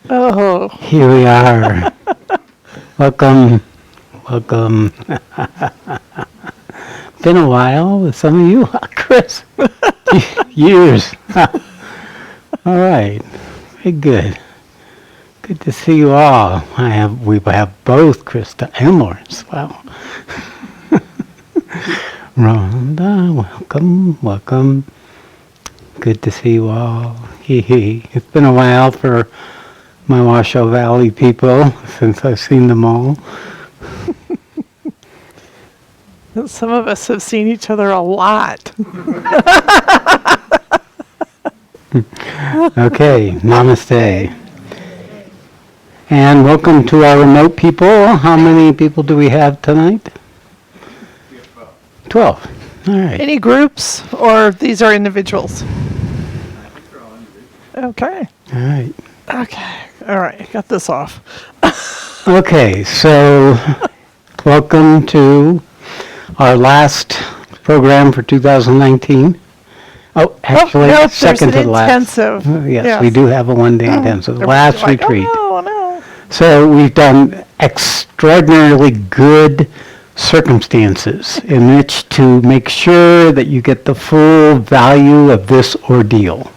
Oh, Here we are. Welcome. Welcome. Been a while with some of you, Chris. Years. All right. Very good. Good to see you all. We have both Krista and Lawrence. Wow. Rhonda, welcome. Good to see you all. It's been a while for my Washoe Valley people since I've seen them all. some of us have seen each other a lot. Okay, namaste. And welcome to our remote people. How many people do we have tonight? 12. All right. Any groups, or these are individuals? Okay. All right. Okay. All right. Got this off. Okay, so welcome to our last program for 2019. Oh, actually, nope, second to there's the an last. intensive. Yes, we do have a one-day intensive. Everyone's Last like, retreat. Oh, no. So we've done extraordinarily good circumstances in which to make sure that you get the full value of this ordeal.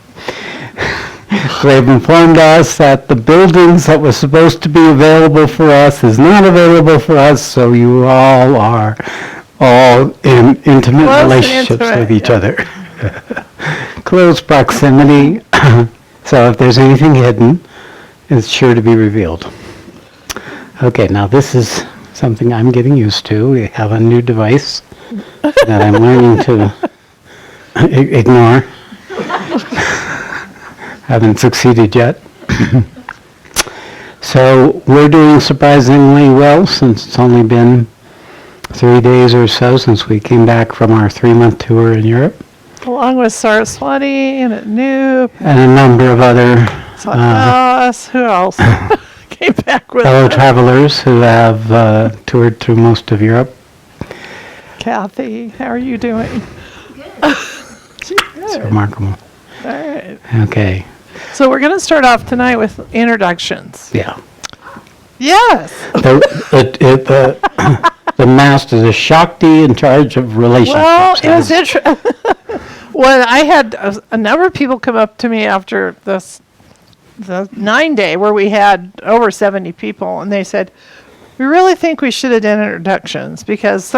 They've informed us that the buildings that were supposed to be available for us is not available for us, so you all are in intimate Close and relationships intimate, with each yeah. other. Close proximity. So if there's anything hidden, it's sure to be revealed. Okay, now this is something I'm getting used to. We have a new device that I'm learning to ignore. Haven't succeeded yet. So we're doing surprisingly well since it's only been 3 days or so since we came back from our 3-month tour in Europe. Along with Saraswati and Anoop, And a number of other us, who else came back with fellow us? travelers who have toured through most of Europe. Kathy, how are you doing? It's remarkable. All right. Okay, So we're going to start off tonight with introductions. yeah. Yes. The master, the Shakti in charge of relationships. Well, it was interesting. When I had a number of people come up to me after the 9-day where we had over 70 people, and they said, we really think we should have done introductions because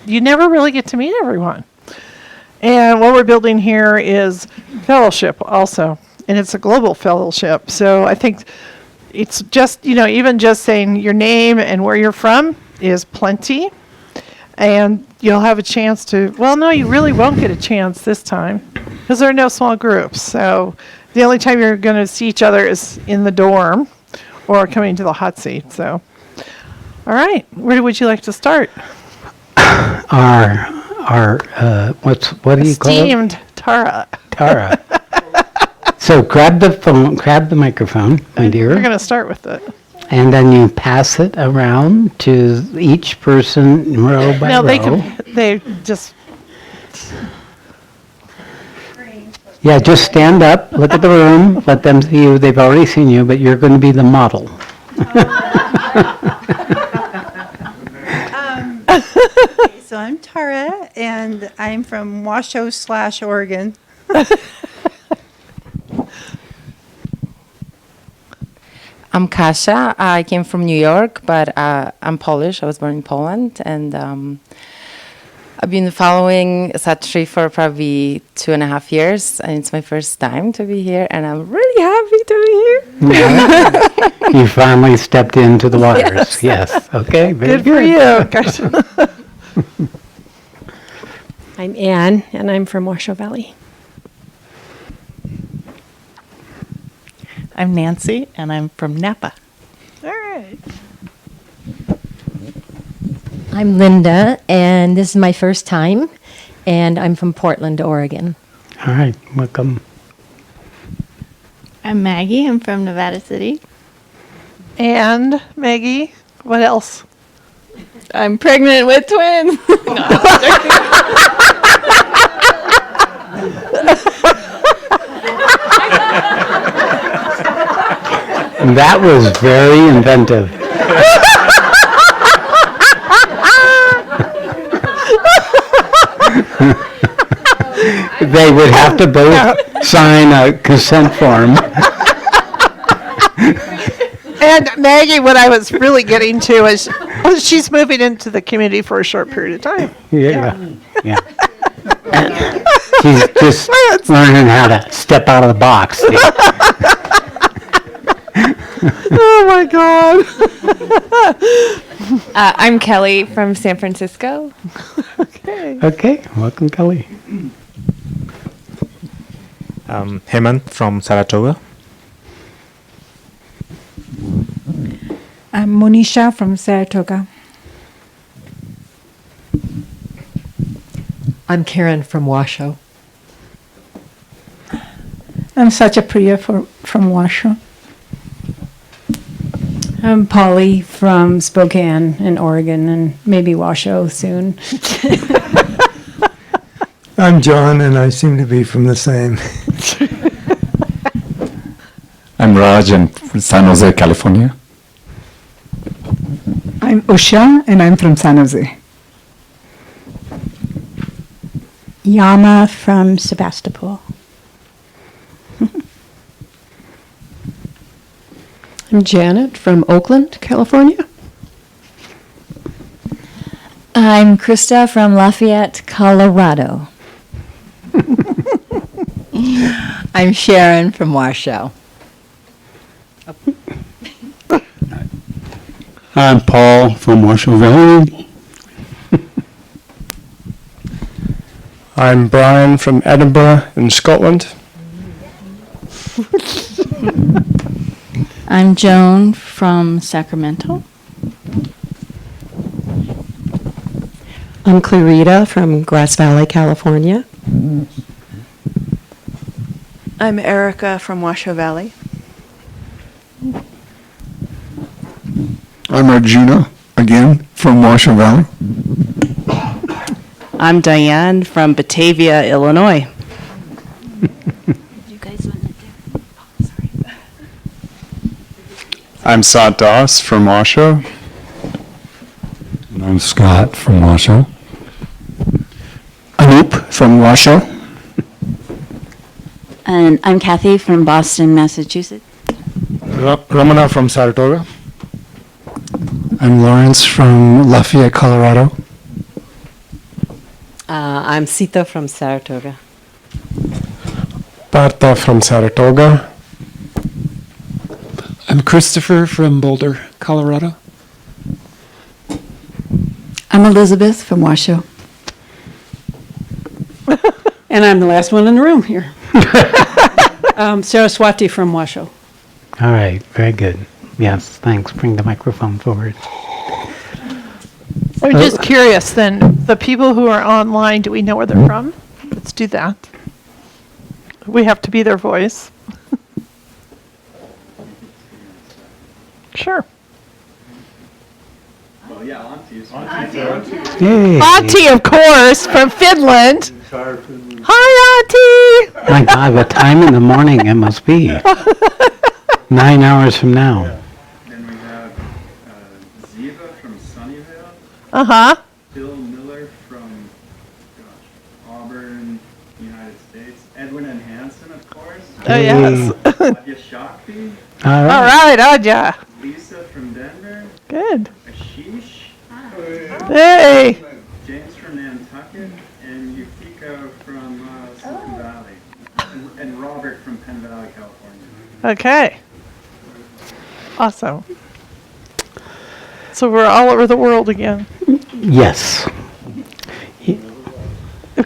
you never really get to meet everyone. And what we're building here is fellowship also, and it's a global fellowship. So I think it's just, even just saying your name and where you're from is plenty. And you'll have a chance to, well, no, you really won't get a chance this time because there are no small groups. So the only time you're going to see each other is in the dorm or coming to the hot seat. So, all right, where would you like to start? What do you call it? Esteemed Tara. Tara. So grab the microphone, my dear. We're going to start with it. And then you pass it around to each person row by row. No, they just, Yeah, just stand up, look at the room, let them see you. They've already seen you, but you're going to be the model. So I'm Tara, and I'm from Washoe/Oregon. I'm Kasia. I came from New York, but I'm Polish. I was born in Poland, and I've been following Satri for probably 2.5 years, and it's my first time to be here, and I'm really happy to be here. You finally stepped into the waters. Yes. Okay, very good for you. Gosh. I'm Anne, and I'm from Washoe Valley. I'm Nancy, and I'm from Napa. All right. I'm Linda, and this is my first time, and I'm from Portland, Oregon. All right, welcome. I'm Maggie. I'm from Nevada City. And Maggie, what else? I'm pregnant with twins. That was very inventive. They would have to both sign a consent form. And Maggie, what I was really getting to is she's moving into the community for a short period of time. Yeah. She's just learning how to step out of the box. Oh my God. I'm Kelly from San Francisco. Okay, welcome, Kelly. Hemant from Saratoga. I'm Monisha from Saratoga. I'm Karen from Washoe. I'm Sacha Priya from Washoe. I'm Polly from Spokane in Oregon and maybe Washoe soon. I'm John, and I seem to be from the same. I'm Raj, and from San Jose, California. I'm Usha, and I'm from San Jose. Yama from Sebastopol. I'm Janet from Oakland, California. I'm Krista from Lafayette, Colorado. I'm Sharon from Washoe. I'm Paul from Washoe Valley. I'm Brian from Edinburgh in Scotland. I'm Joan from Sacramento. I'm Clarita from Grass Valley, California. I'm Erica from Washoe Valley. I'm Arjuna, again, from Washoe Valley. I'm Diane from Batavia, Illinois. I'm Sat Das from Washoe. And I'm Scott from Washoe. Anoop from Washoe. And I'm Kathy from Boston, Massachusetts. Ramana from Saratoga. I'm Lawrence from Lafayette, Colorado. I'm Sita from Saratoga. Partha from Saratoga. I'm Christopher from Boulder, Colorado. I'm Elizabeth from Washoe. And I'm the last one in the room here. Saraswati from Washoe. All right, very good. Yes, thanks. Bring the microphone forward. I'm just curious then, the people who are online, do we know where they're from? Let's do that. We have to be their voice. Sure. Well, yeah, Auntie's. Hey. Auntie, of course, from Finland. Hi, Auntie. My God, what time in the morning it must be. 9 hours from now. Then we have Ziva from Sunnyvale. Uh-huh. Bill Miller from Auburn, United States. Edwin and Hanson, of course. Oh, yes. Adya Shakti. All right. All right, Adya. Lisa from Denver. Good. Ashish. Hey. James from Nantucket. And Yukiko from Silicon Valley. And Robert from Penn Valley, California. Okay. Awesome. So we're all over the world again. Yes. We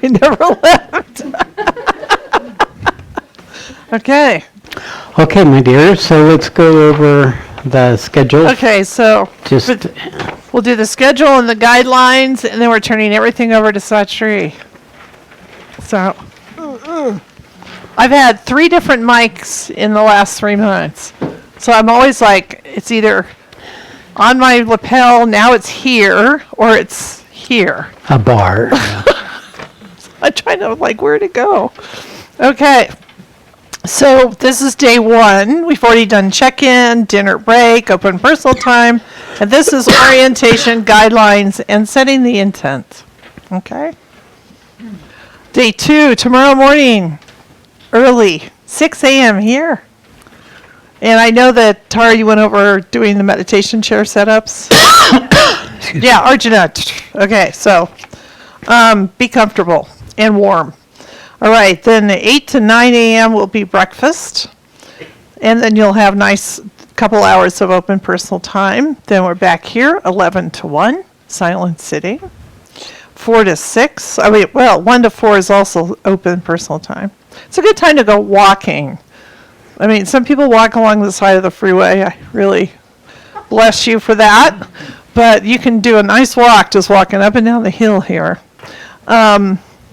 never left. Okay. Okay, my dear, so let's go over the schedule. Okay, so Just we'll do the schedule and the guidelines, and then we're turning everything over to Satri. So I've had 3 different mics in the last 3 months. So I'm always like, it's either on my lapel, now it's here, or it's here. a bar. I'm trying to, like, where to go? Okay. So this is day 1. We've already done check-in, dinner break, open personal time, and this is orientation, guidelines, and setting the intent. Okay? Day 2, tomorrow morning, early, 6 a.m. here. And I know that, Tara, you went over doing the meditation chair setups. Yeah, Arjuna. Okay, so be comfortable and warm. All right, then 8 to 9 a.m. will be breakfast. And then you'll have nice couple hours of open personal time. Then we're back here, 11 to 1, silent sitting. 4 to 6, 1 to 4 is also open personal time. It's a good time to go walking. I mean, some people walk along the side of the freeway. I really bless you for that. But you can do a nice walk just walking up and down the hill here.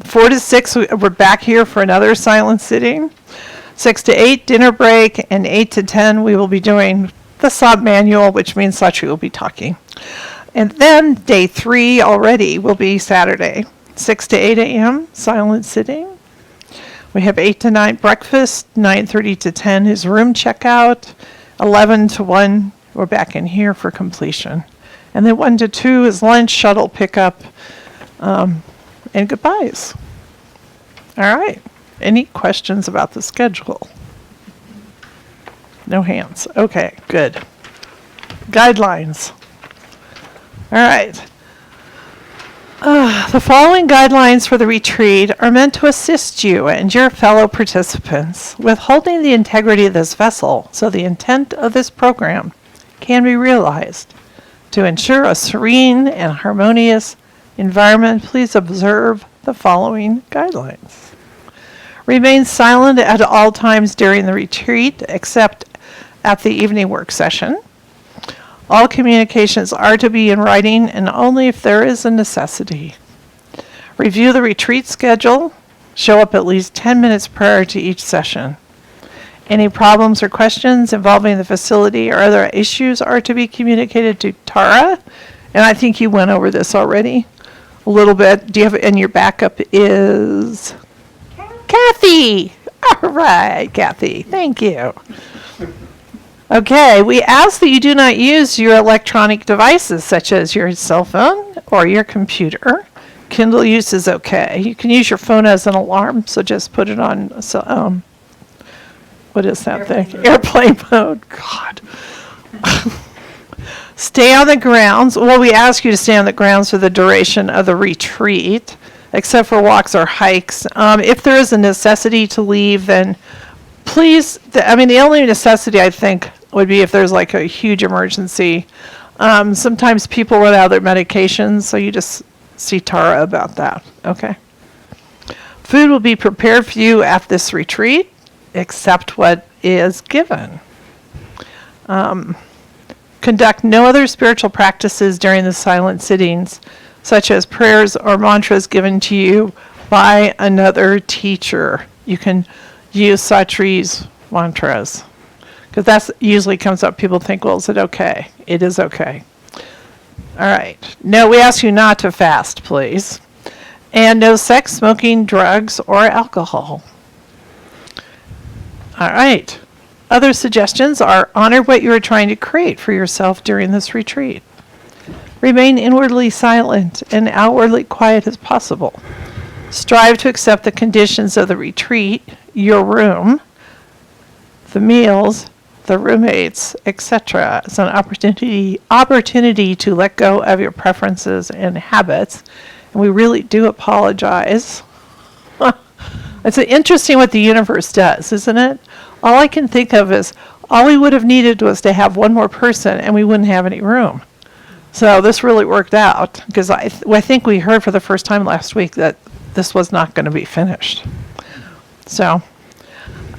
4 to 6, we're back here for another silent sitting. 6 to 8, dinner break. And 8 to 10, we will be doing the sub manual, which means Satri will be talking. And then day 3 already will be Saturday. 6 to 8 a.m., silent sitting. We have 8 to 9 breakfast, 9:30 to 10 is room checkout, 11 to 1 we're back in here for completion. And then 1 to 2 is lunch, shuttle pickup, and goodbyes. All right. Any questions about the schedule? No hands. Okay, good. Guidelines. All right. The following guidelines for the retreat are meant to assist you and your fellow participants with holding the integrity of this vessel so the intent of this program can be realized. To ensure a serene and harmonious environment, please observe the following guidelines. Remain silent at all times during the retreat, except at the evening work session. All communications are to be in writing and only if there is a necessity. Review the retreat schedule. Show up at least 10 minutes prior to each session. Any problems or questions involving the facility or other issues are to be communicated to Tara. And I think you went over this already a little bit. Do you have, and your backup is Kathy. All right, Kathy. Thank you. Okay, we ask that you do not use your electronic devices such as your cell phone or your computer. Kindle use is okay. You can use your phone as an alarm, so just put it on, what is that thing? Airplane mode. God. Stay on the grounds. Well, we ask you to stay on the grounds for the duration of the retreat, except for walks or hikes. If there is a necessity to leave, then please, the only necessity I think would be if there's like a huge emergency. Sometimes people run out of their medications, so you just see Tara about that, okay? Food will be prepared for you at this retreat, except what is given. Conduct no other spiritual practices during the silent sittings, such as prayers or mantras given to you by another teacher. You can use Satri's mantras, because that usually comes up. People think, well, is it okay? It is okay. All right. No, we ask you not to fast, please. And no sex, smoking, drugs, or alcohol. All right. Other suggestions are honor what you are trying to create for yourself during this retreat. Remain inwardly silent and outwardly quiet as possible. Strive to accept the conditions of the retreat, your room, the meals, the roommates, etc. as an opportunity to let go of your preferences and habits. And we really do apologize. It's interesting what the universe does, isn't it? All I can think of is all we would have needed was to have one more person and we wouldn't have any room. So this really worked out, because I think we heard for the first time last week that this was not going to be finished. So,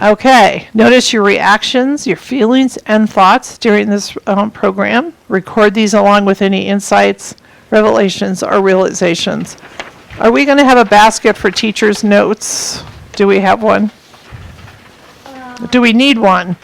okay. Notice your reactions, your feelings, and thoughts during this program. Record these along with any insights, revelations, or realizations. Are we going to have a basket for teachers' notes? Do we have one? Do we need one?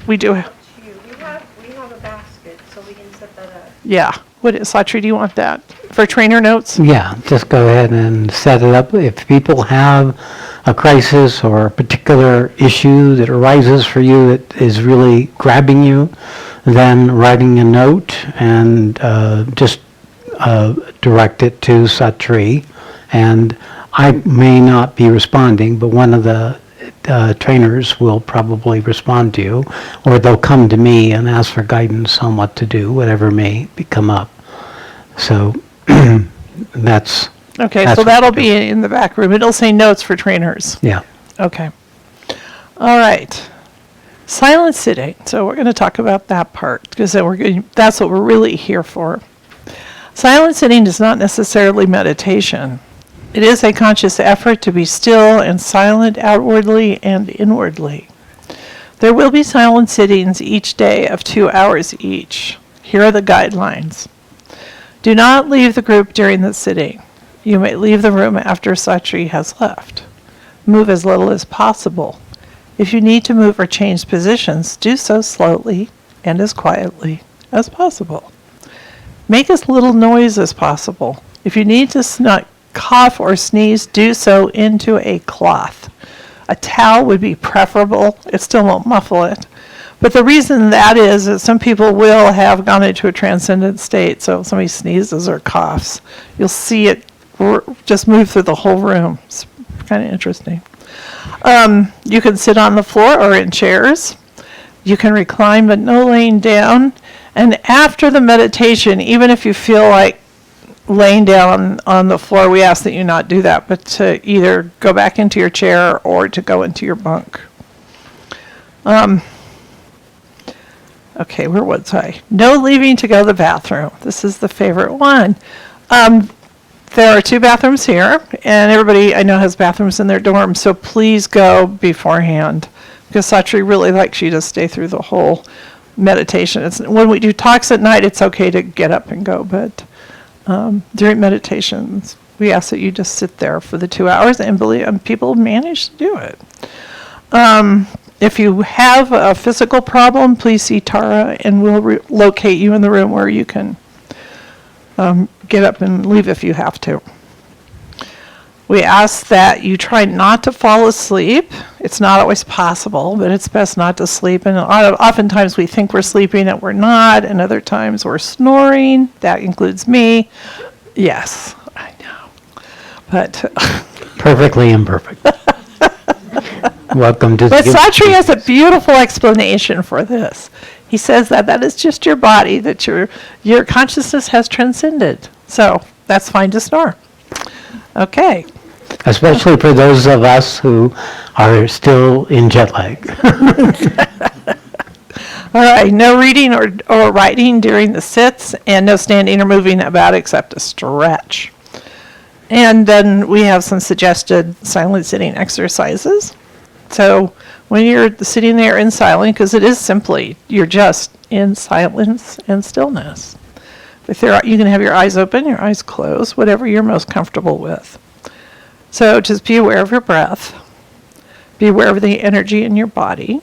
We do. We have a basket, so we can set that up. Yeah. What is, Satri, do you want that for trainer notes? Yeah, just go ahead and set it up. If people have a crisis or a particular issue that arises for you that is really grabbing you, then writing a note and just direct it to Satri. And I may not be responding, but one of the trainers will probably respond to you, or they'll come to me and ask for guidance on what to do, whatever may come up. So that's... Okay, that's so what that'll we do. be in the back room. It'll say notes for trainers. Yeah. Okay. All right. Silent sitting. So we're going to talk about that part because that's what we're really here for. Silent sitting is not necessarily meditation. It is a conscious effort to be still and silent outwardly and inwardly. There will be silent sittings each day of 2 hours each. Here are the guidelines. Do not leave the group during the sitting. You may leave the room after Satri has left. Move as little as possible. If you need to move or change positions, do so slowly and as quietly as possible. Make as little noise as possible. If you need to cough or sneeze, do so into a cloth. A towel would be preferable. It still won't muffle it. But the reason that is that some people will have gone into a transcendent state. So if somebody sneezes or coughs, you'll see it just move through the whole room. It's kind of interesting. You can sit on the floor or in chairs. You can recline, but no laying down. And after the meditation, even if you feel like laying down on the floor, we ask that you not do that, but to either go back into your chair or to go into your bunk. Okay, where was I? No leaving to go to the bathroom. This is the favorite one. There are 2 bathrooms here, and everybody I know has bathrooms in their dorm, so please go beforehand, because Satri really likes you to stay through the whole meditation. When we do talks at night, it's okay to get up and go, but during meditations, we ask that you just sit there for the 2 hours, and people manage to do it. If you have a physical problem, please see Tara, and we'll locate you in the room where you can get up and leave if you have to. We ask that you try not to fall asleep. It's not always possible, but it's best not to sleep. And oftentimes we think we're sleeping and we're not, and other times we're snoring. That includes me. Yes, I know. But Perfectly imperfect. Welcome to But Satri has a beautiful explanation for this. He says that is just your body, that your consciousness has transcended. So that's fine to snore. Okay. Especially for those of us who are still in jet lag. All right, no reading or writing during the sits, and no standing or moving about except a stretch. And then we have some suggested silent sitting exercises. So when you're sitting there in silence, because it is simply, you're just in silence and stillness. You can have your eyes open, your eyes closed, whatever you're most comfortable with. So just be aware of your breath. Be aware of the energy in your body.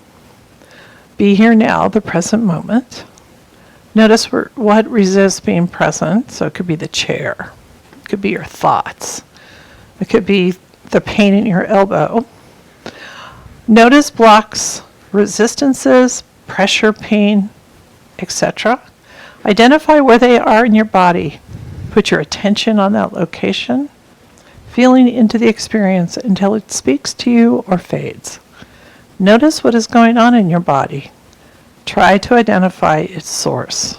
Be here now, the present moment. Notice what resists being present. So it could be the chair. It could be your thoughts. It could be the pain in your elbow. Notice blocks, resistances, pressure, pain, etc. Identify where they are in your body. Put your attention on that location, feeling into the experience until it speaks to you or fades. Notice what is going on in your body. Try to identify its source.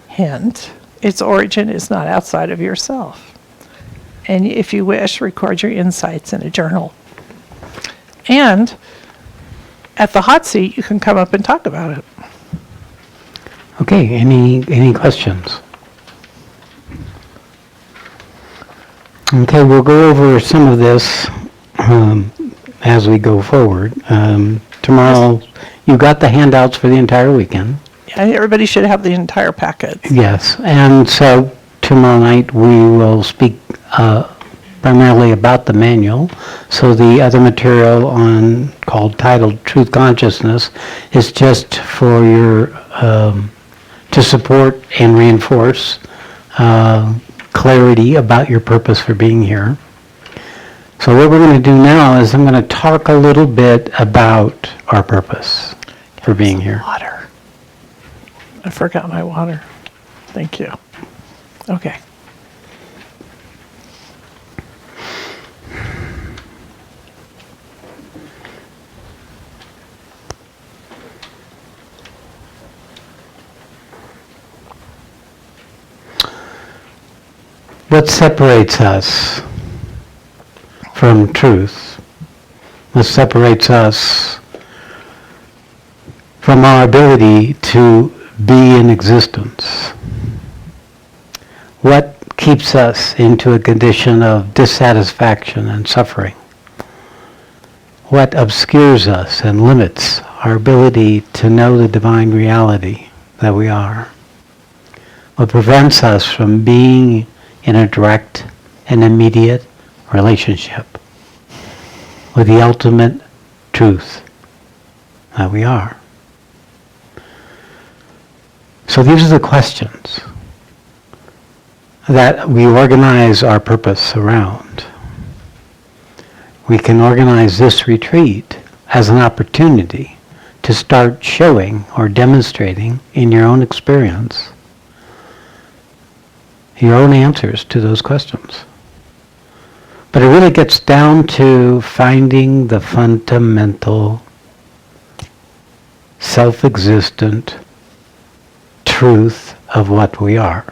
Hint, its origin is not outside of yourself. And if you wish, record your insights in a journal. And at the hot seat, you can come up and talk about it. Okay, any questions? Okay, we'll go over some of this as we go forward. Tomorrow, you got the handouts for the entire weekend. Yeah, everybody should have the entire packet. Yes, and so tomorrow night we will speak primarily about the manual. So the other material titled Truth Consciousness is just for your to support and reinforce clarity about your purpose for being here. So what we're going to do now is I'm going to talk a little bit about our purpose for being here. Water. I forgot my water. Thank you. Okay. What separates us from truth? What separates us from our ability to be in existence? What keeps us into a condition of dissatisfaction and suffering? What obscures us and limits our ability to know the divine reality that we are? What prevents us from being in a direct and immediate relationship with the ultimate truth that we are? So these are the questions that we organize our purpose around. We can organize this retreat as an opportunity to start showing or demonstrating in your own experience your own answers to those questions. But it really gets down to finding the fundamental, self-existent truth of what we are.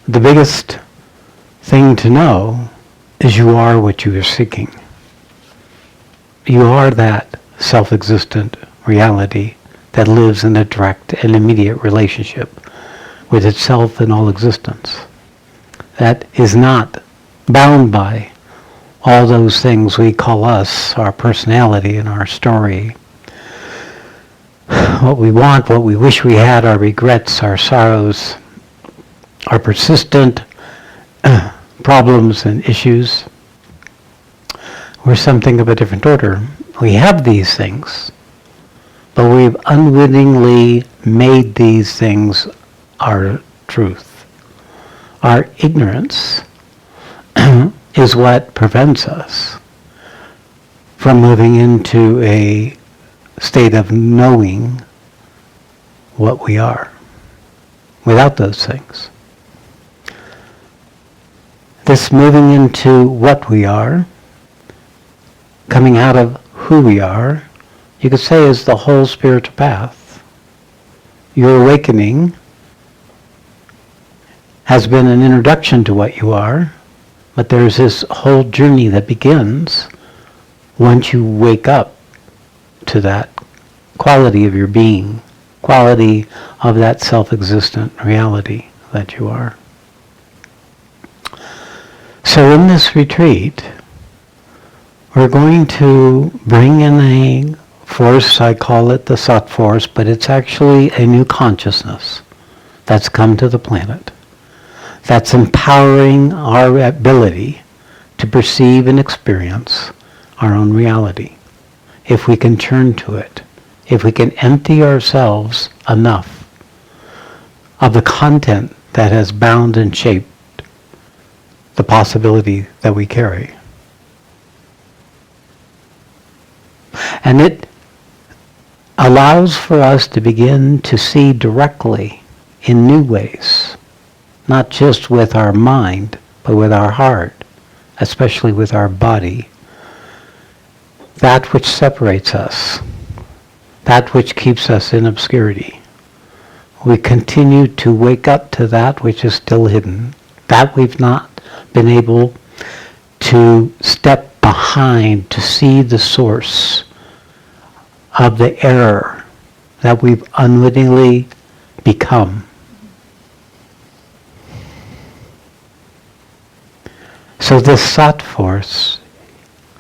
The biggest thing to know is you are what you are seeking. You are that self-existent reality that lives in a direct and immediate relationship with itself and all existence. That is not bound by all those things we call us, our personality and our story. What we want, what we wish we had, our regrets, our sorrows, our persistent problems and issues. We're something of a different order. We have these things, but we've unwittingly made these things our truth. Our ignorance is what prevents us from moving into a state of knowing what we are without those things. This moving into what we are, coming out of who we are, you could say is the whole spiritual path. Your awakening has been an introduction to what you are, but there's this whole journey that begins once you wake up to that quality of your being, quality of that self-existent reality that you are. So in this retreat, we're going to bring in a force, I call it the Sat force, but it's actually a new consciousness that's come to the planet, that's empowering our ability to perceive and experience our own reality. If we can turn to it, if we can empty ourselves enough of the content that has bound and shaped the possibility that we carry. And it allows for us to begin to see directly in new ways, not just with our mind, but with our heart, especially with our body, that which separates us, that which keeps us in obscurity. We continue to wake up to that which is still hidden, that we've not been able to step behind to see the source of the error that we've unwittingly become. So this Sat force,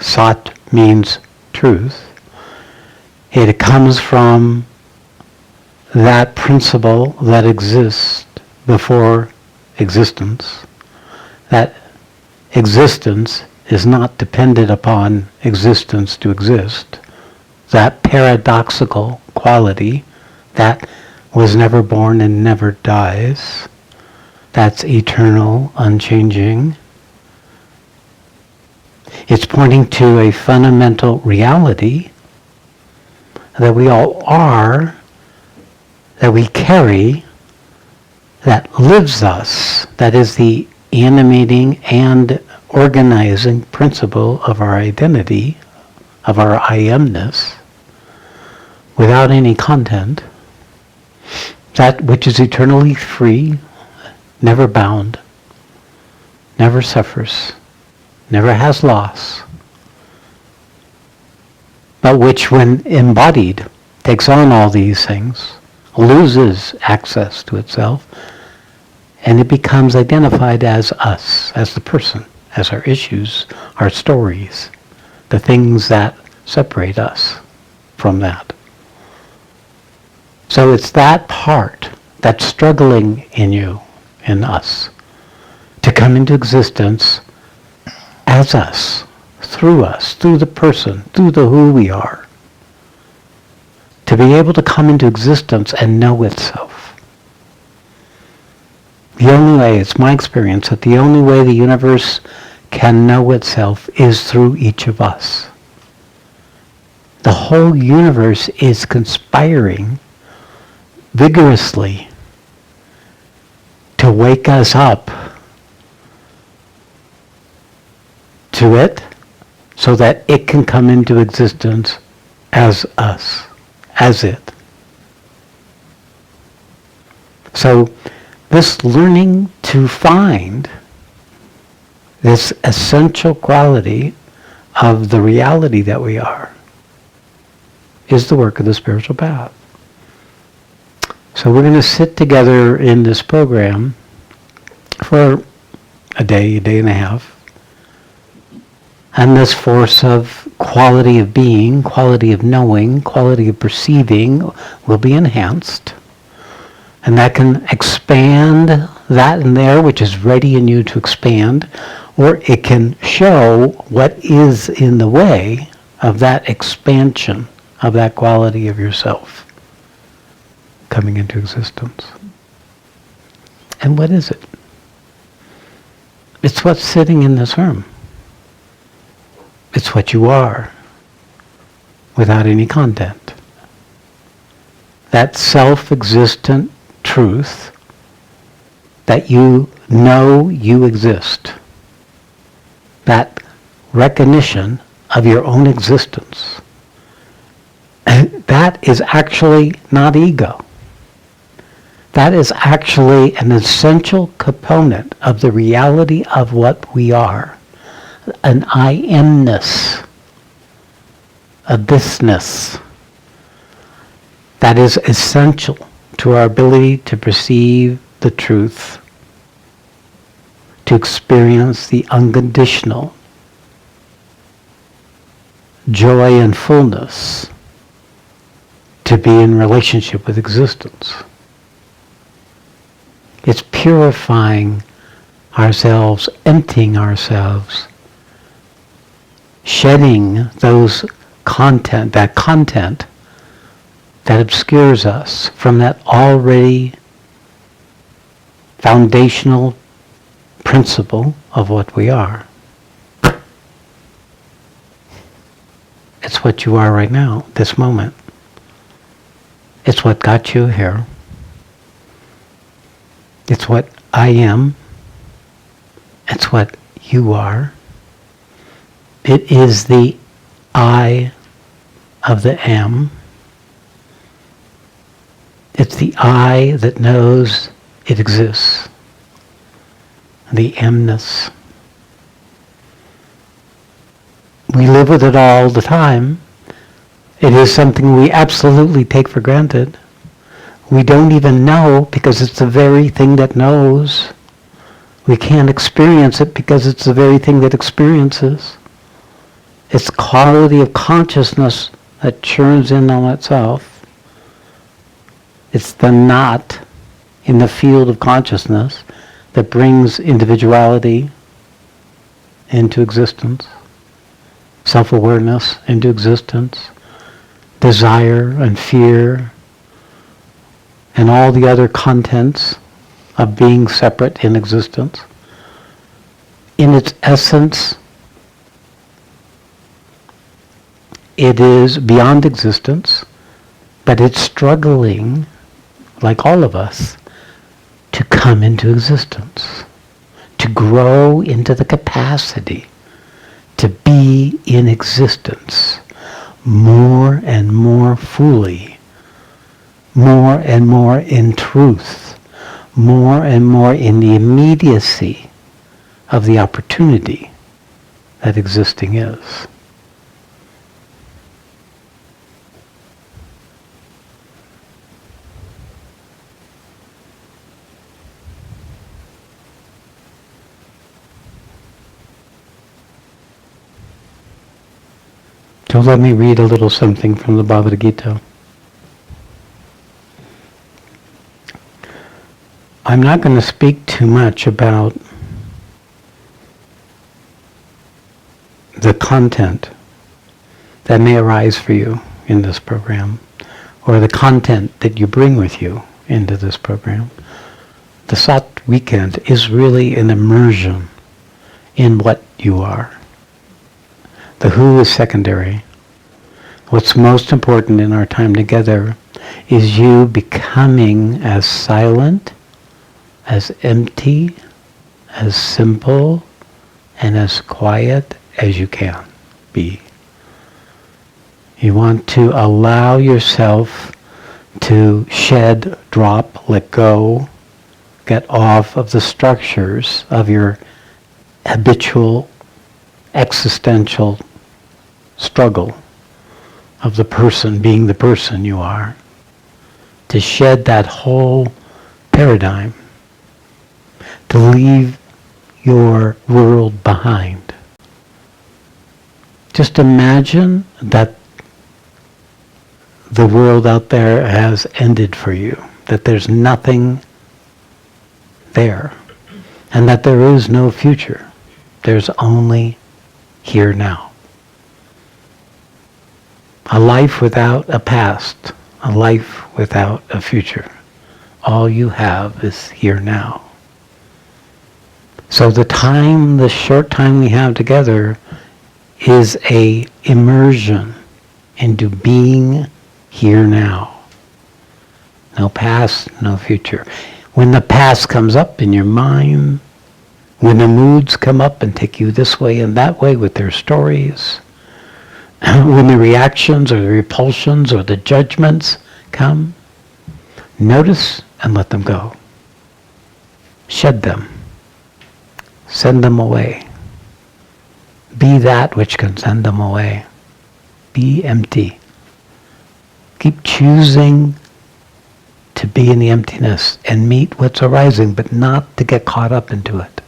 Sat means truth, it comes from that principle that exists before existence. That existence is not dependent upon existence to exist. That paradoxical quality that was never born and never dies, that's eternal, unchanging. It's pointing to a fundamental reality that we all are, that we carry, that lives us, that is the animating and organizing principle of our identity, of our I amness, without any content, that which is eternally free, never bound, never suffers, never has loss, but which when embodied takes on all these things, loses access to itself, and it becomes identified as us, as the person, as our issues, our stories, the things that separate us from that. So it's that part that's struggling in you, in us, to come into existence as us, through the person, through the who we are, to be able to come into existence and know itself. The only way, it's my experience, that the only way the universe can know itself is through each of us. The whole universe is conspiring vigorously to wake us up to it so that it can come into existence as us, as it. So this learning to find this essential quality of the reality that we are is the work of the spiritual path. So we're going to sit together in this program for a day and a half. And this force of quality of being, quality of knowing, quality of perceiving will be enhanced. And that can expand that in there which is ready in you to expand, or it can show what is in the way of that expansion of that quality of yourself coming into existence. And what is it? It's what's sitting in this room. It's what you are, without any content. That self-existent truth that you know you exist. That recognition of your own existence. That is actually not ego. That is actually an essential component of the reality of what we are. An I amness, a thisness, that is essential to our ability to perceive the truth, to experience the unconditional joy and fullness, to be in relationship with existence. It's purifying ourselves, emptying ourselves, shedding that content that obscures us from that already foundational principle of what we are. It's what you are right now, this moment. It's what got you here. It's what I am. It's what you are. It is the I of the am. It's the I that knows it exists. The amness. We live with it all the time. It is something we absolutely take for granted. We don't even know because it's the very thing that knows. We can't experience it because it's the very thing that experiences. It's quality of consciousness that churns in on itself. It's the not in the field of consciousness that brings individuality into existence, self-awareness into existence, desire and fear, and all the other contents of being separate in existence. In its essence, it is beyond existence, but it's struggling, like all of us, to come into existence, to grow into the capacity to be in existence more and more fully, more and more in truth, more and more in the immediacy of the opportunity that existing is. So let me read a little something from the Bhagavad Gita. I'm not going to speak too much about the content that may arise for you in this program, or the content that you bring with you into this program. The Sat weekend is really an immersion in what you are. The who is secondary. What's most important in our time together is you becoming as silent, as empty, as simple, and as quiet as you can be. You want to allow yourself to shed, drop, let go, get off of the structures of your habitual existential struggle of the person being the person you are, to shed that whole paradigm, to leave your world behind. Just imagine that the world out there has ended for you, that there's nothing there, and that there is no future. There's only here now. A life without a past, a life without a future. All you have is here now. So the short time we have together is a immersion into being here now. No past, no future. When the past comes up in your mind, when the moods come up and take you this way and that way with their stories, when the reactions or the repulsions or the judgments come, notice and let them go. Shed them. Send them away. Be that which can send them away. Be empty. Keep choosing to be in the emptiness and meet what's arising, but not to get caught up into it.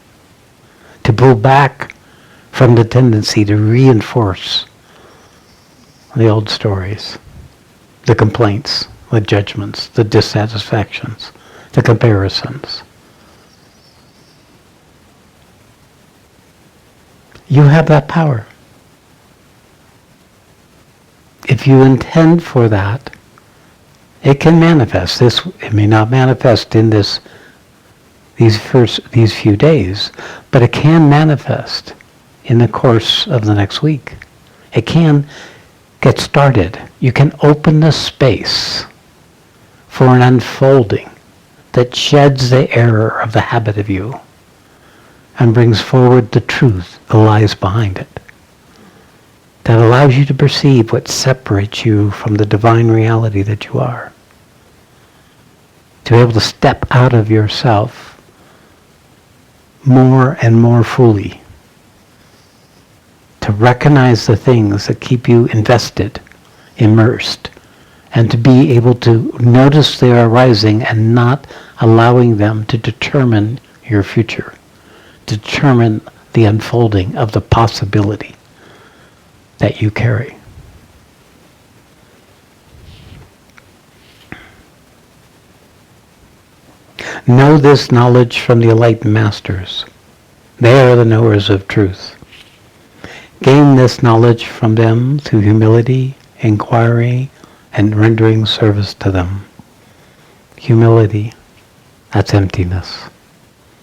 To pull back from the tendency to reinforce the old stories, the complaints, the judgments, the dissatisfactions, the comparisons. You have that power. If you intend for that, it can manifest. It may not manifest in these few days, but it can manifest in the course of the next week. It can get started. You can open the space for an unfolding that sheds the error of the habit of you and brings forward the truth that lies behind it, that allows you to perceive what separates you from the divine reality that you are. To be able to step out of yourself more and more fully. To recognize the things that keep you invested, immersed, and to be able to notice they are arising and not allowing them to determine your future, determine the unfolding of the possibility that you carry. Know this knowledge from the enlightened masters. They are the knowers of truth. Gain this knowledge from them through humility, inquiry, and rendering service to them. Humility. That's emptiness.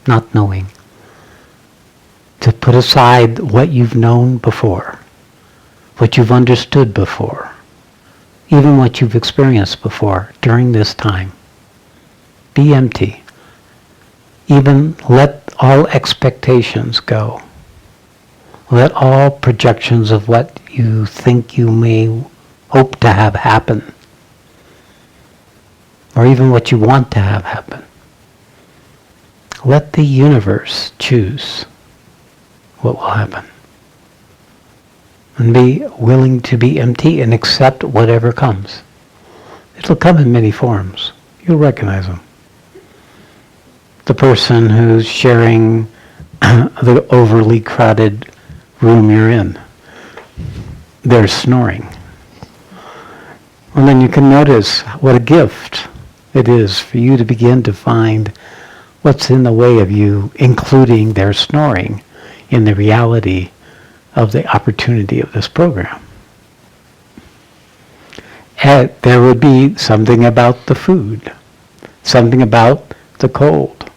Not knowing. To put aside what you've known before, what you've understood before, even what you've experienced before during this time. Be empty. Even let all expectations go. Let all projections of what you think you may hope to have happen, or even what you want to have happen. Let the universe choose what will happen. And be willing to be empty and accept whatever comes. It'll come in many forms. You'll recognize them. The person who's sharing the overly crowded room you're in, they're snoring. And then you can notice what a gift it is for you to begin to find what's in the way of you including their snoring in the reality of the opportunity of this program. And there would be something about the food, something about the cold,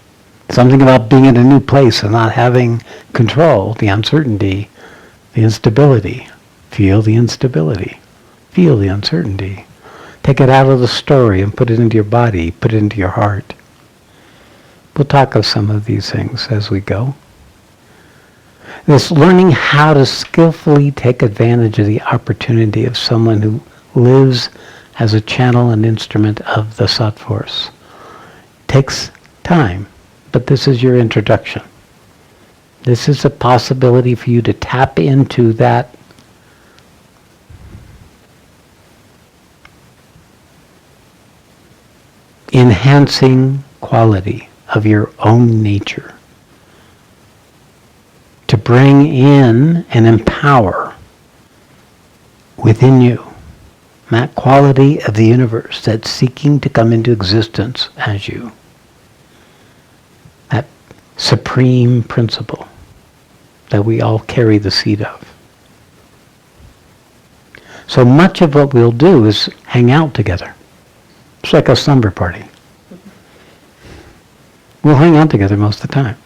something about being in a new place and not having control, the uncertainty, the instability. Feel the instability. Feel the uncertainty. Take it out of the story and put it into your body, put it into your heart. We'll talk of some of these things as we go. This learning how to skillfully take advantage of the opportunity of someone who lives as a channel and instrument of the Sat Force takes time, but this is your introduction. This is a possibility for you to tap into that enhancing quality of your own nature, to bring in and empower within you that quality of the universe that's seeking to come into existence as you. That supreme principle that we all carry the seed of. So much of what we'll do is hang out together. It's like a slumber party. We'll hang out together most of the time.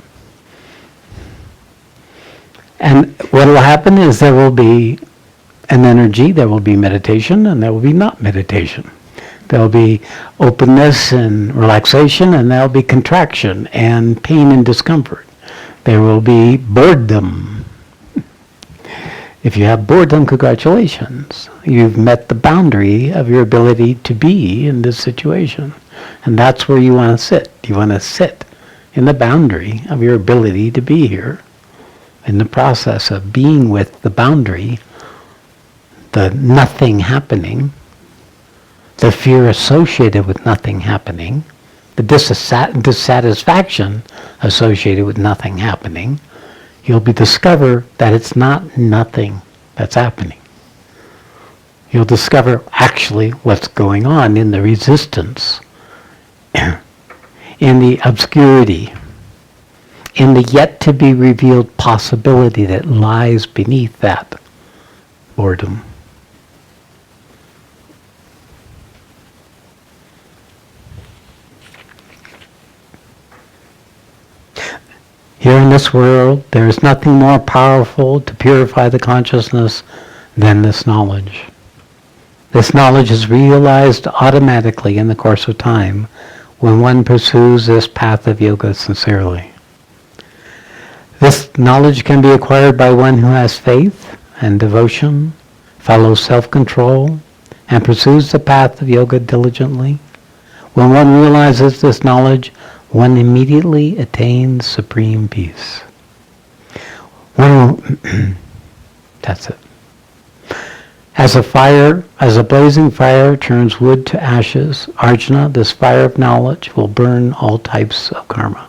And what will happen is there will be an energy, there will be meditation, and there will be not meditation. There will be openness and relaxation, and there will be contraction and pain and discomfort. There will be boredom. If you have boredom, congratulations. You've met the boundary of your ability to be in this situation. And that's where you want to sit. You want to sit in the boundary of your ability to be here. In the process of being with the boundary, the nothing happening, the fear associated with nothing happening, the dissatisfaction associated with nothing happening, you'll discover that it's not nothing that's happening. You'll discover actually what's going on in the resistance, in the obscurity, in the yet-to-be-revealed possibility that lies beneath that boredom. Here in this world, there is nothing more powerful to purify the consciousness than this knowledge. This knowledge is realized automatically in the course of time when one pursues this path of yoga sincerely. This knowledge can be acquired by one who has faith and devotion, follows self-control, and pursues the path of yoga diligently. When one realizes this knowledge, one immediately attains supreme peace. That's it. As a blazing fire turns wood to ashes, Arjuna, this fire of knowledge will burn all types of karma.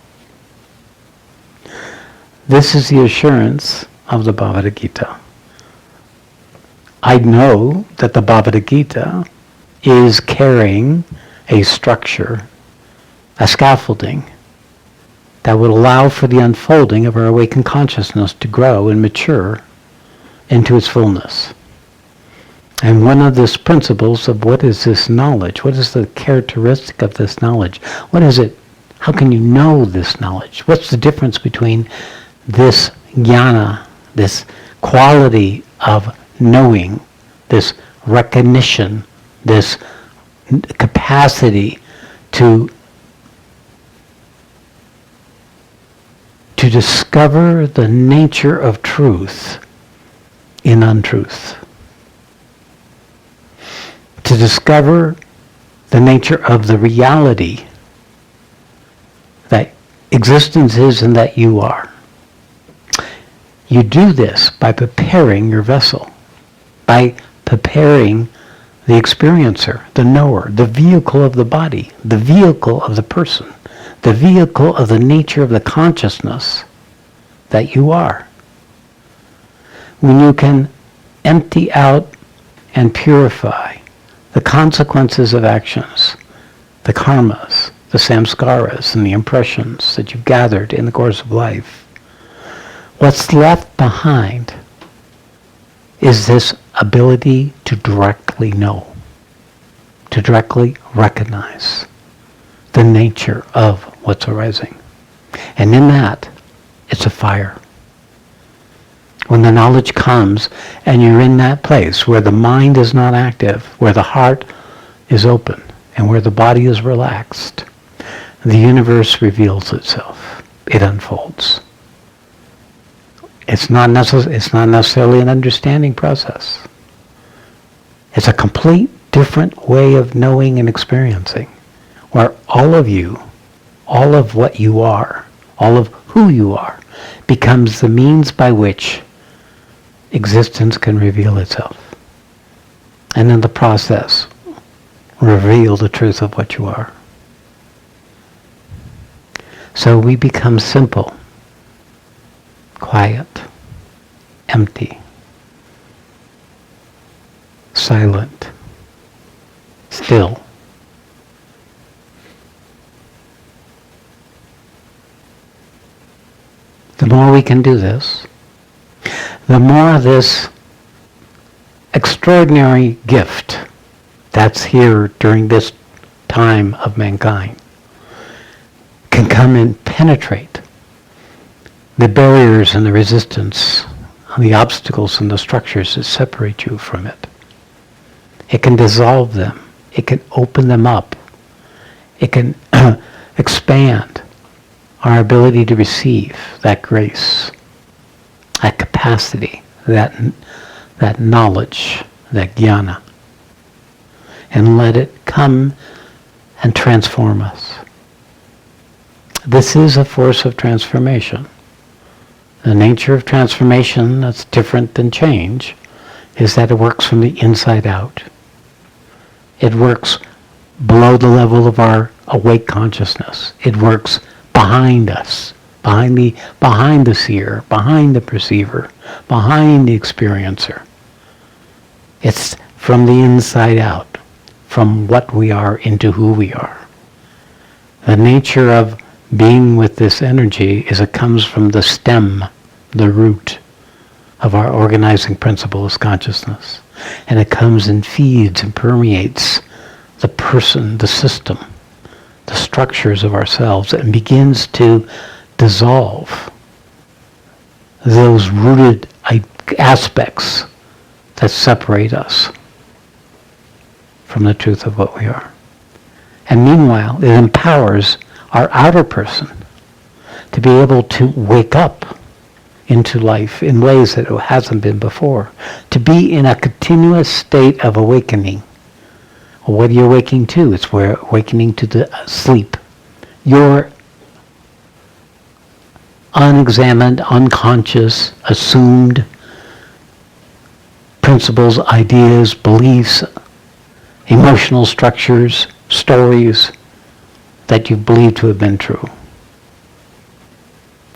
This is the assurance of the Bhagavad Gita. I know that the Bhagavad Gita is carrying a structure, a scaffolding, that would allow for the unfolding of our awakened consciousness to grow and mature into its fullness. And one of the principles of what is this knowledge, what is the characteristic of this knowledge, what is it, How can you know this knowledge? What's the difference between this jnana, this quality of knowing, this recognition, this capacity to discover the nature of truth in untruth, to discover the nature of the reality that existence is and that you are. You do this by preparing your vessel, by preparing the experiencer, the knower, the vehicle of the body, the vehicle of the person, the vehicle of the nature of the consciousness that you are. When you can empty out and purify the consequences of actions, the karmas, the samskaras, and the impressions that you've gathered in the course of life, what's left behind is this ability to directly know, to directly recognize the nature of what's arising. And in that, it's a fire. When the knowledge comes and you're in that place where the mind is not active, where the heart is open, and where the body is relaxed, the universe reveals itself. It unfolds. It's not necessarily an understanding process. It's a complete different way of knowing and experiencing, where all of you, all of what you are, all of who you are, becomes the means by which existence can reveal itself. And in the process, reveal the truth of what you are. So we become simple, quiet, empty, silent, still. The more we can do this, the more this extraordinary gift that's here during this time of mankind can come and penetrate the barriers and the resistance, and the obstacles and the structures that separate you from it. It can dissolve them. It can open them up. It can expand our ability to receive that grace, that capacity, that knowledge, that jnana, and let it come and transform us. This is a force of transformation. The nature of transformation that's different than change is that it works from the inside out. It works below the level of our awake consciousness. It works behind us, behind the seer, behind the perceiver, behind the experiencer. It's from the inside out, from what we are into who we are. The nature of being with this energy is it comes from the stem, the root of our organizing principle as consciousness. And it comes and feeds and permeates the person, the system, the structures of ourselves, and begins to dissolve those rooted aspects that separate us from the truth of what we are. And meanwhile, it empowers our outer person to be able to wake up into life in ways that it hasn't been before, to be in a continuous state of awakening. Well, what are you awakening to? It's where awakening to the sleep. Your unexamined, unconscious, assumed principles, ideas, beliefs, emotional structures, stories that you believe to have been true.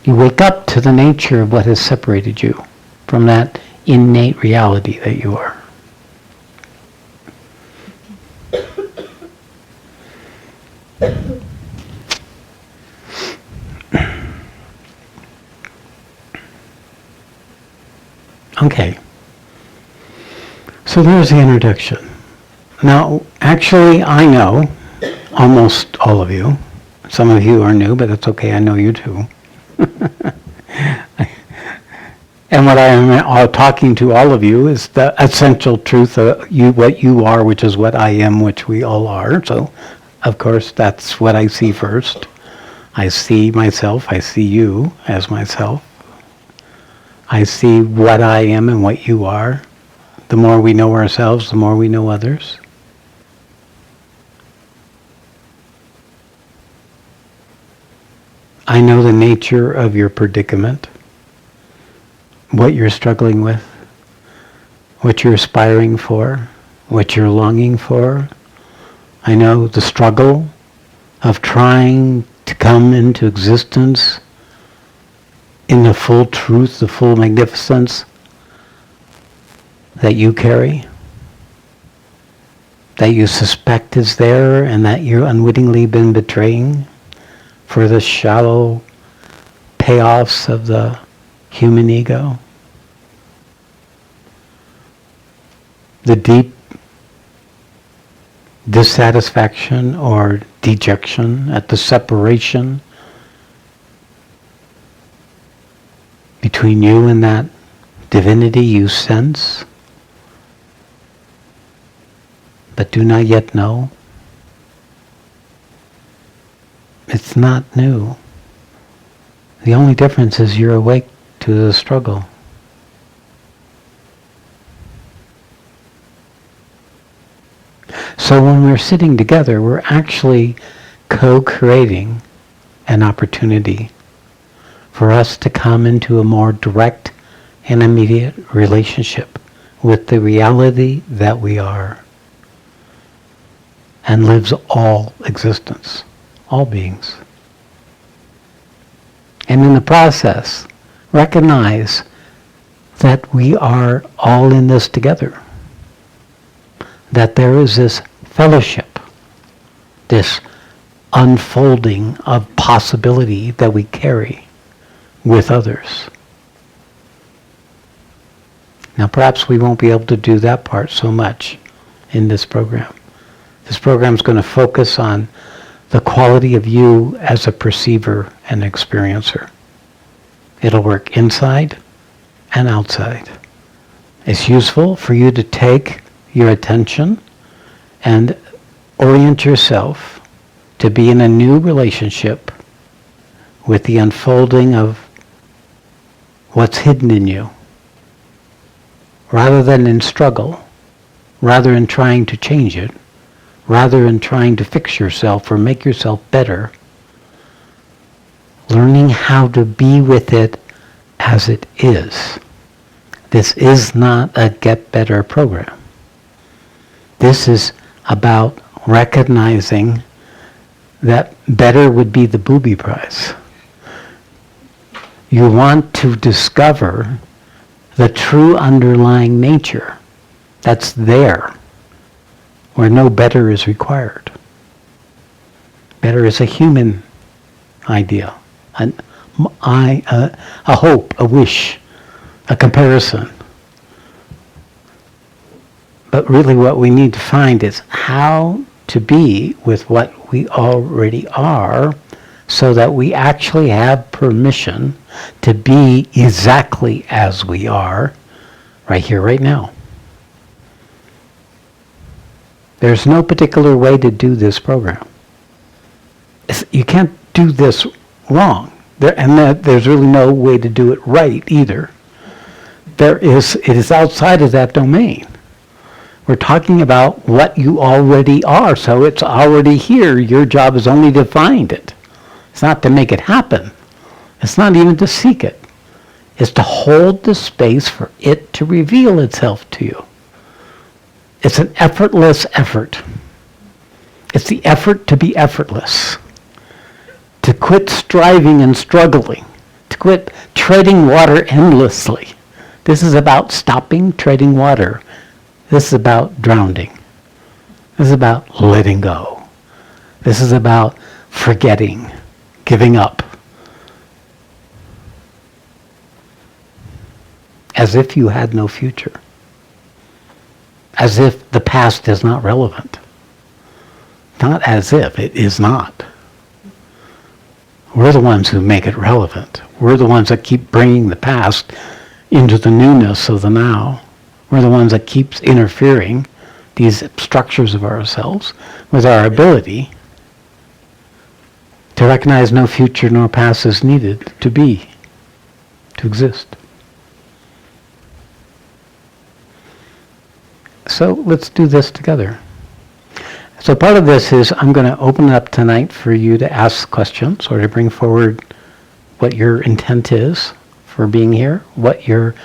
You wake up to the nature of what has separated you from that innate reality that you are. Okay. So there's the introduction. Now, actually, I know almost all of you, Some of you are new, but that's okay. I know you too. And what I am talking to all of you is the essential truth of you, what you are, which is what I am, which we all are. So, of course, that's what I see first. I see myself. I see you as myself. I see what I am and what you are. The more we know ourselves, the more we know others. I know the nature of your predicament, what you're struggling with, what you're aspiring for, what you're longing for. I know the struggle of trying to come into existence in the full truth, the full magnificence that you carry, that you suspect is there and that you've unwittingly been betraying for the shallow payoffs of the human ego. The deep dissatisfaction or dejection at the separation between you and that divinity you sense, but do not yet know. It's not new. The only difference is you're awake to the struggle. So when we're sitting together, we're actually co-creating an opportunity for us to come into a more direct and immediate relationship with the reality that we are and lives all existence, all beings. And in the process, recognize that we are all in this together. That there is this fellowship, this unfolding of possibility that we carry with others. Now perhaps we won't be able to do that part so much in this program. This program is going to focus on the quality of you as a perceiver and experiencer. It'll work inside and outside. It's useful for you to take your attention and orient yourself to be in a new relationship with the unfolding of what's hidden in you, rather than in struggle, rather than trying to change it, rather than trying to fix yourself or make yourself better. Learning how to be with it as it is. This is not a get better program. This is about recognizing that better would be the booby prize. You want to discover the true underlying nature that's there, where no better is required. Better is a human idea, a hope, a wish, a comparison. But really what we need to find is how to be with what we already are, so that we actually have permission to be exactly as we are, right here, right now. There's no particular way to do this program. You can't do this wrong. There's really no way to do it right either. It is outside of that domain. We're talking about what you already are, so it's already here. Your job is only to find it. It's not to make it happen. It's not even to seek it. It's to hold the space for it to reveal itself to you. It's an effortless effort. It's the effort to be effortless. To quit striving and struggling. To quit treading water endlessly. This is about stopping treading water. This is about drowning. This is about letting go. This is about forgetting, giving up. As if you had no future. As if the past is not relevant. Not as if, it is not. We're the ones who make it relevant. We're the ones that keep bringing the past into the newness of the now. We're the ones that keeps interfering, these structures of ourselves, with our ability to recognize no future nor past is needed to be, to exist. So let's do this together. So part of this is I'm going to open it up tonight for you to ask questions or to bring forward what your intent is for being here, what your,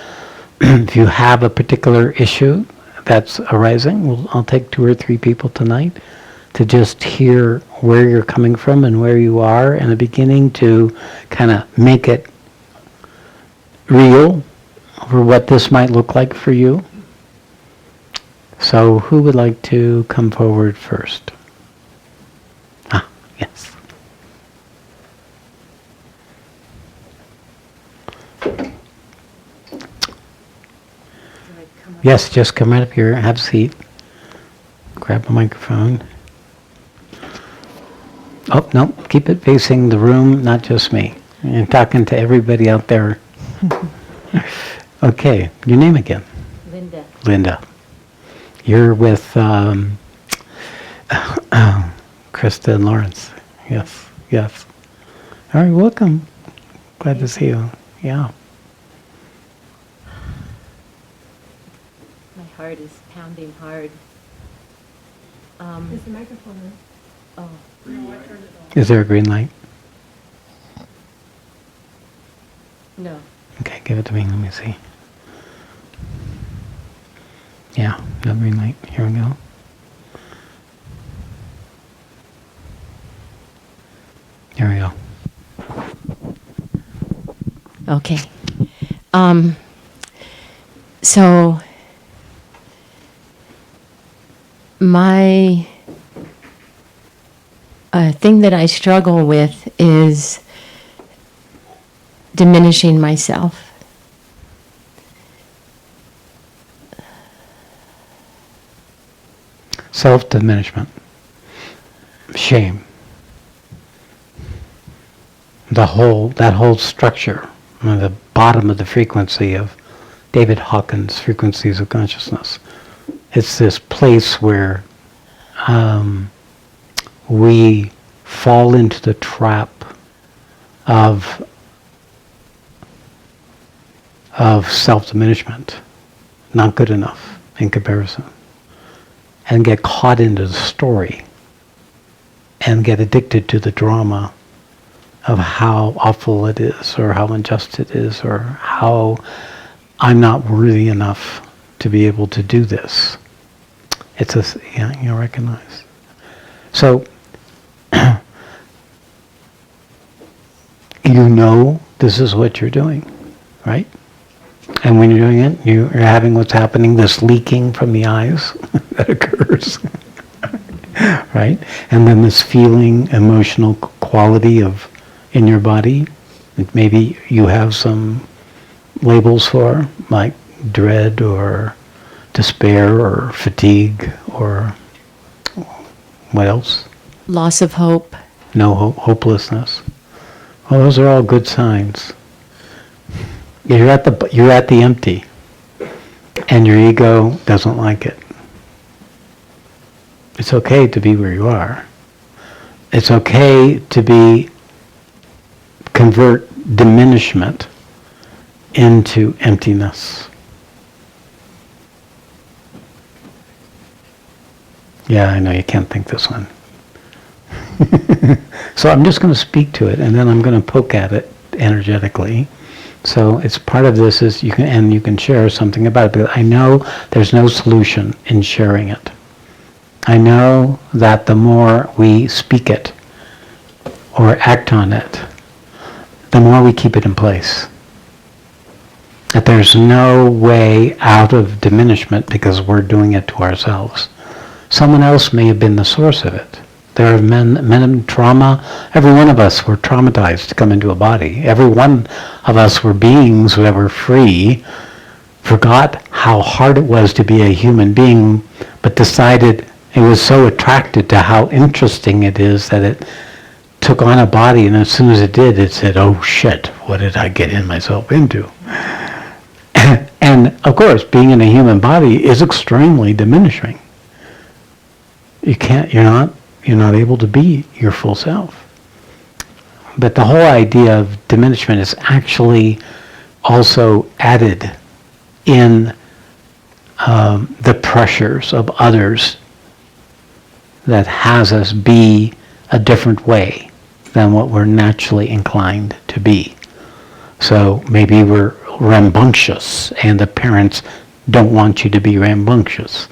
if you have a particular issue that's arising, I'll take 2 or 3 people tonight to just hear where you're coming from and where you are, and a beginning to kind of make it real for what this might look like for you. So who would like to come forward first? Ah, yes. Yes, just come right up here, have a seat, grab a microphone. Oh, no, keep it facing the room, not just me. You're talking to everybody out there. Okay, your name again? Linda. Linda. You're with Krista and Lawrence. Yes, yes. All right, welcome. Glad to see you. Yeah. My heart is pounding hard. Is the microphone on? Oh. No, I turned it off. Is there a green light? No. Okay, give it to me. Let me see. Yeah, no green light. Here we go. Here we go. Okay. So my thing that I struggle with is diminishing myself. Self-diminishment. Shame. That whole structure, the bottom of the frequency of David Hawkins' frequencies of consciousness. It's this place where we fall into the trap of self-diminishment, not good enough in comparison, and get caught into the story and get addicted to the drama of how awful it is, or how unjust it is, or how I'm not worthy enough to be able to do this. It's a, yeah, you recognize. So, you know this is what you're doing, right? And when you're doing it, you're having what's happening, this leaking from the eyes that occurs, right? And then this feeling, emotional quality of in your body, that maybe you have some labels for, like dread or despair or fatigue or what else? Loss of hope. No hopelessness. Well, those are all good signs. You're at the empty, and your ego doesn't like it. It's okay to be where you are. It's okay to convert diminishment into emptiness. Yeah, I know you can't think this one. So I'm just going to speak to it, and then I'm going to poke at it energetically. So it's part of this is you can share something about it, because I know there's no solution in sharing it. I know that the more we speak it or act on it, the more we keep it in place. That there's no way out of diminishment because we're doing it to ourselves. Someone else may have been the source of it. There are men in trauma. Every one of us were traumatized to come into a body. Every one of us were beings that were free, forgot how hard it was to be a human being, but decided it was so attracted to how interesting it is that it took on a body, and as soon as it did, it said, oh shit, what did I get in myself into? And of course, being in a human body is extremely diminishing. You're not able to be your full self. But the whole idea of diminishment is actually also added in the pressures of others that has us be a different way than what we're naturally inclined to be. So maybe we're rambunctious, and the parents don't want you to be rambunctious.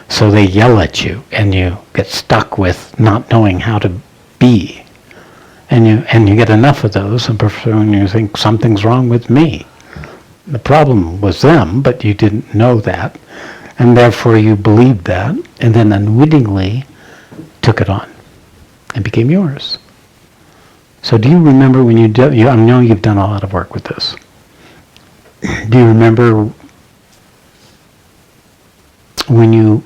So they yell at you, and you get stuck with not knowing how to be. And you get enough of those, and you think something's wrong with me. The problem was them, but you didn't know that. And therefore you believed that, and then unwittingly took it on and became yours. So do you remember when I know you've done a lot of work with this. Do you remember when you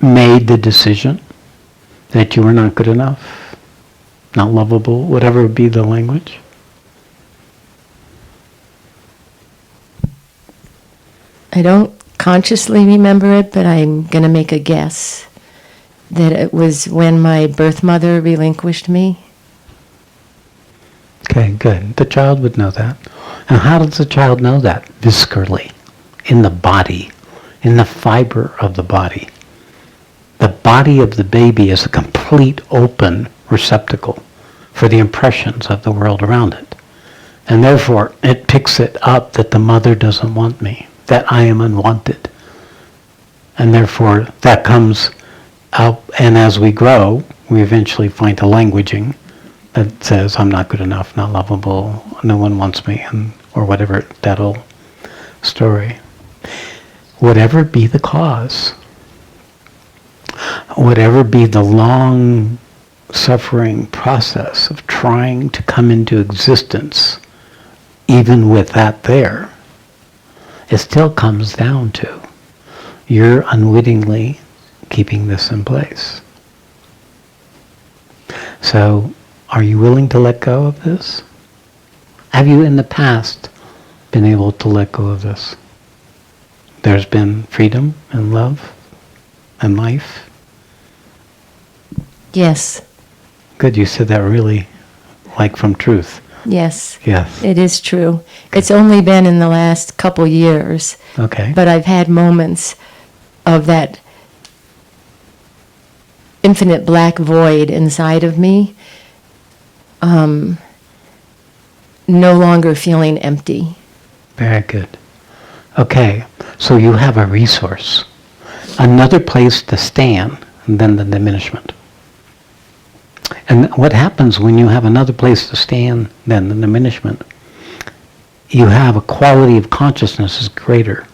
made the decision that you were not good enough, not lovable, whatever would be the language? I don't consciously remember it, but I'm going to make a guess that it was when my birth mother relinquished me. Okay, good. The child would know that. And how does the child know that? Viscerally, in the body, in the fiber of the body. The body of the baby is a complete open receptacle for the impressions of the world around it. And therefore, it picks it up that the mother doesn't want me, that I am unwanted. And therefore, that comes out, and as we grow, we eventually find a languaging that says, I'm not good enough, not lovable, no one wants me, or whatever, that old story. Whatever be the cause, whatever be the long suffering process of trying to come into existence, even with that there, it still comes down to you're unwittingly keeping this in place. So, are you willing to let go of this? Have you in the past been able to let go of this? There's been freedom and love and life? Yes. Good, you said that really like from truth. Yes. Yes. It is true. It's only been in the last couple years. Okay. But I've had moments of that infinite black void inside of me, no longer feeling empty. Very good. Okay, so you have a resource, another place to stand than the diminishment. And what happens when you have another place to stand than the diminishment? You have a quality of consciousness is greater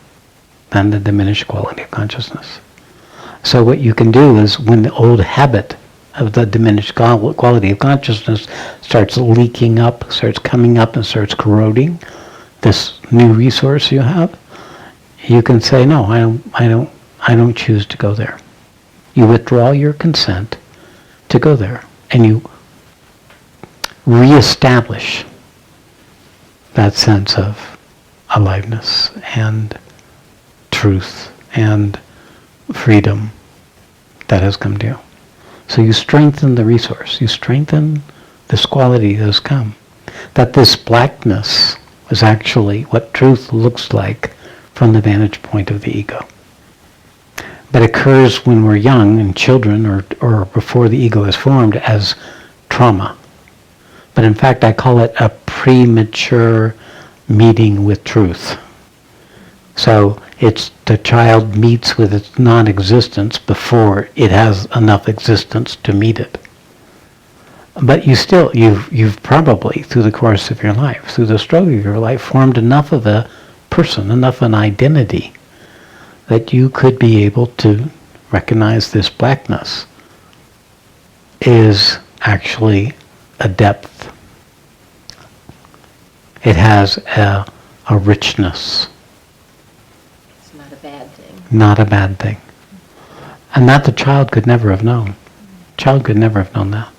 than the diminished quality of consciousness. So what you can do is when the old habit of the diminished quality of consciousness starts leaking up, starts coming up and starts corroding this new resource you have, you can say, no, I don't choose to go there. You withdraw your consent to go there, and you reestablish that sense of aliveness and truth and freedom that has come to you. So you strengthen the resource. You strengthen this quality that has come. That this blackness is actually what truth looks like from the vantage point of the ego. That occurs when we're young and children or before the ego is formed as trauma. But in fact, I call it a premature meeting with truth. So it's the child meets with its non-existence before it has enough existence to meet it. But you've probably, through the course of your life, through the struggle of your life, formed enough of a person, enough of an identity, that you could be able to recognize this blackness is actually a depth. It has a richness. It's not a bad thing. Not a bad thing. And that the child could never have known. child could never have known that.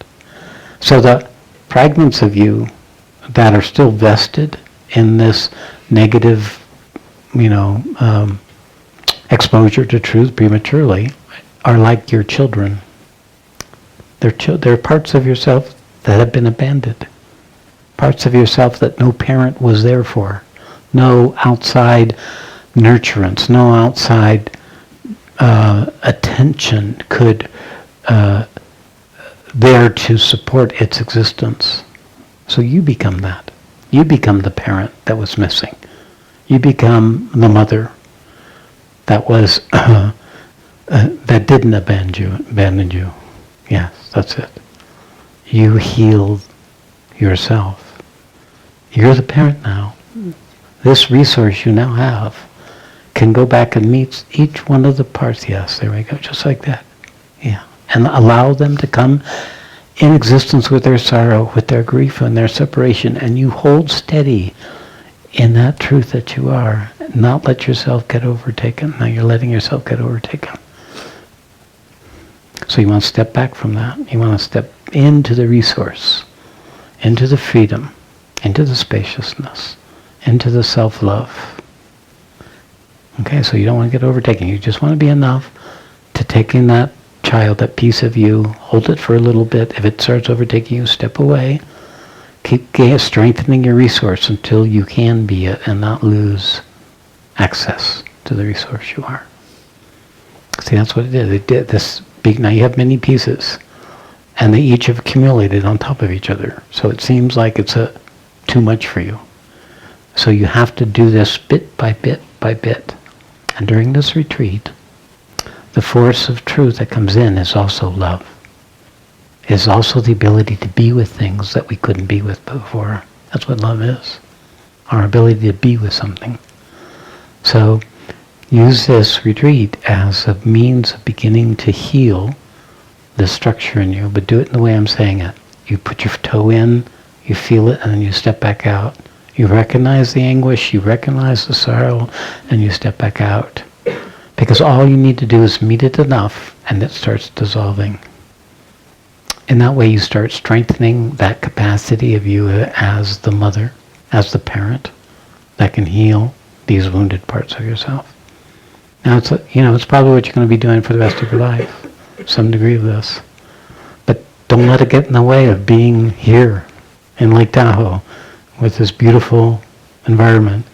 So the fragments of you that are still vested in this negative, exposure to truth prematurely are like your children. They're parts of yourself that have been abandoned. Parts of yourself that no parent was there for. No outside nurturance, no outside attention could there to support its existence. So you become that. You become the parent that was missing. You become the mother that was that didn't abandon you. Yes, that's it. You healed yourself. You're the parent now. This resource you now have can go back and meet each one of the parts. Yes, there we go, just like that. Yeah, and allow them to come in existence with their sorrow, with their grief and their separation, and you hold steady in that truth that you are, not let yourself get overtaken. Now you're letting yourself get overtaken. So you want to step back from that. You want to step into the resource, into the freedom, into the spaciousness, into the self-love. Okay, so you don't want to get overtaken. You just want to be enough to take in that child, that piece of you, hold it for a little bit. If it starts overtaking you, step away. Keep strengthening your resource until you can be it and not lose access to the resource you are. See, that's what it is. It did this big, now you have many pieces, and they each have accumulated on top of each other. So it seems like it's too much for you. So you have to do this bit by bit by bit. And during this retreat, the force of truth that comes in is also love. Is also the ability to be with things that we couldn't be with before. That's what love is. Our ability to be with something. So use this retreat as a means of beginning to heal the structure in you, but do it in the way I'm saying it. You put your toe in, you feel it, and then you step back out. You recognize the anguish, you recognize the sorrow, and you step back out. Because all you need to do is meet it enough, and it starts dissolving. In that way, you start strengthening that capacity of you as the mother, as the parent, that can heal these wounded parts of yourself. Now, it's probably what you're going to be doing for the rest of your life, some degree of this. But don't let it get in the way of being here in Lake Tahoe with this beautiful environment.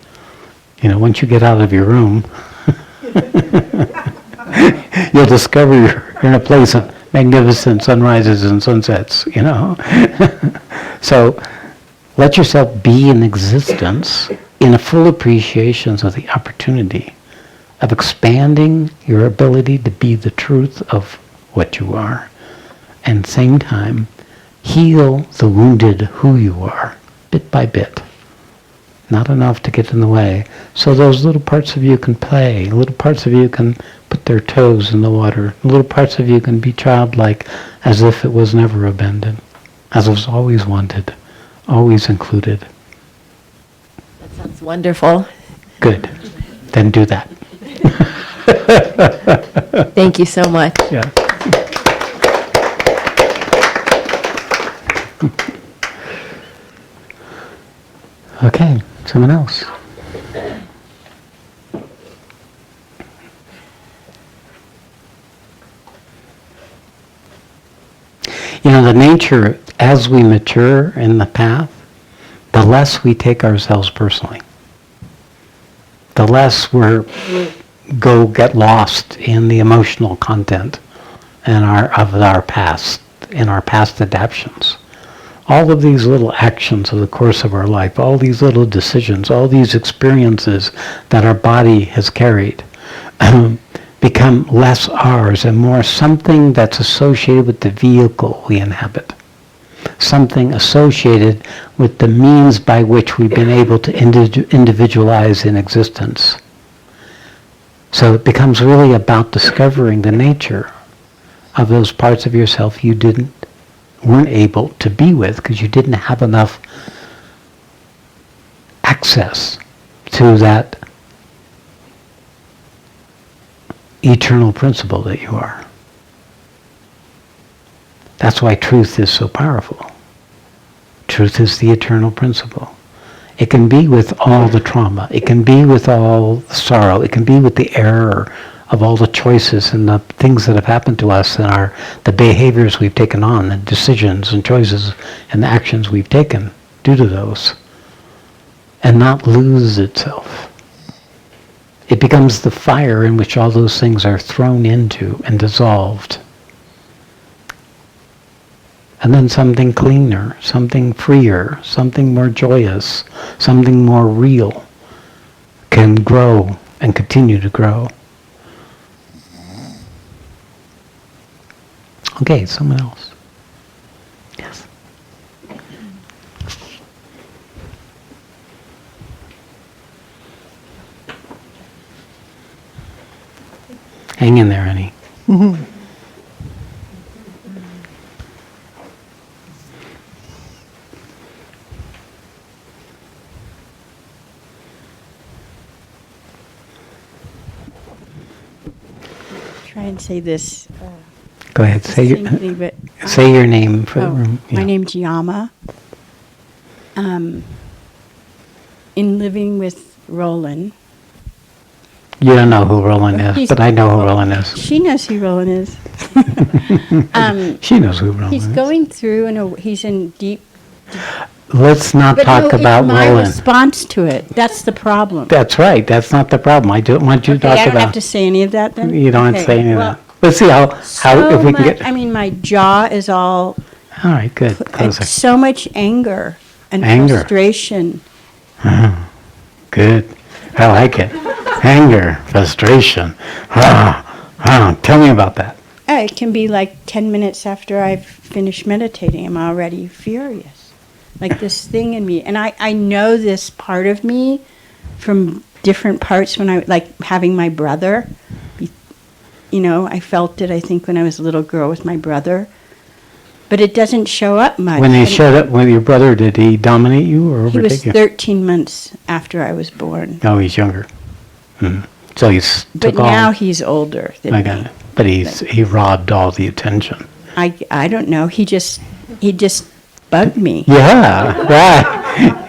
Once you get out of your room, you'll discover you're in a place of magnificent sunrises and sunsets, So let yourself be in existence in a full appreciation of the opportunity of expanding your ability to be the truth of what you are, and at the same time heal the wounded who you are, bit by bit. Not enough to get in the way. So those little parts of you can play. Little parts of you can put their toes in the water. Little parts of you can be childlike, as if it was never abandoned, as it was always wanted, always included. That sounds wonderful. Good. Then do that. Thank you so much. Yeah. Okay, someone else. The nature, as we mature in the path, the less we take ourselves personally. The less get lost in the emotional content of our past, in our past adaptions. All of these little actions of the course of our life, all these little decisions, all these experiences that our body has carried become less ours and more something that's associated with the vehicle we inhabit. Something associated with the means by which we've been able to individualize in existence. So it becomes really about discovering the nature of those parts of yourself you weren't able to be with because you didn't have enough access to that eternal principle that you are. That's why truth is so powerful. Truth is the eternal principle. It can be with all the trauma. It can be with all the sorrow. It can be with the error of all the choices and the things that have happened to us and the behaviors we've taken on, the decisions and choices and the actions we've taken due to those, and not lose itself. It becomes the fire in which all those things are thrown into and dissolved. And then something cleaner, something freer, something more joyous, something more real can grow and continue to grow. Okay, someone else. Yes. Hang in there, honey. Try and say this. Go ahead. Say your name for the room. My name's Yama. In living with Roland. You don't know who Roland is, but I know who Roland is. She knows who Roland is. She knows who Roland is. He's going through, he's in deep. Let's not talk about my Roland. response to it. That's the problem. That's right. That's not the problem. I don't want you to talk about. I don't have to say any of that then? You don't have to say any of that. Let's see how if we can get. I mean, my jaw is all. All right, good. Closer. So much anger and frustration. Good. I like it. Anger, frustration. Tell me about that. It can be like 10 minutes after I've finished meditating, I'm already furious. Like this thing in me. And I know this part of me from different parts when I, like having my brother. You know, I felt it, I think, when I was a little girl with my brother. But it doesn't show up much. When he showed up with your brother, did he dominate you or overtake you? He was 13 months after I was born. Oh, he's younger. So he's But now he's older than I got me. it. But he robbed all the attention. I don't know. He just bugged me. Yeah, right.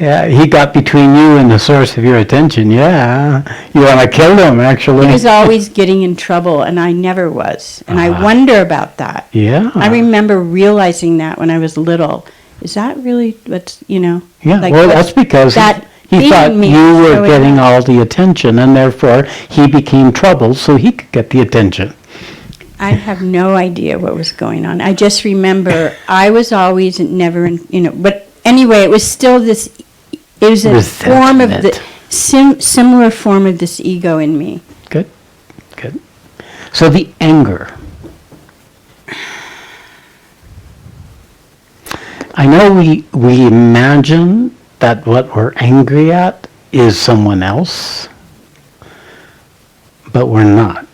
Yeah, he got between you and the source of your attention. Yeah, you want to kill him, actually. He was always getting in trouble, and I never was. And I wonder about that. Yeah. I remember realizing that when I was little. Is that really what's, Yeah, like well, that's because he thought you were getting all the attention, and therefore he became trouble so he could get the attention. I have no idea what was going on. I just remember I was always never, but anyway, it was still this, it was a form of the, similar form of this ego in me. Good. So the anger. I know we imagine that what we're angry at is someone else, but we're not.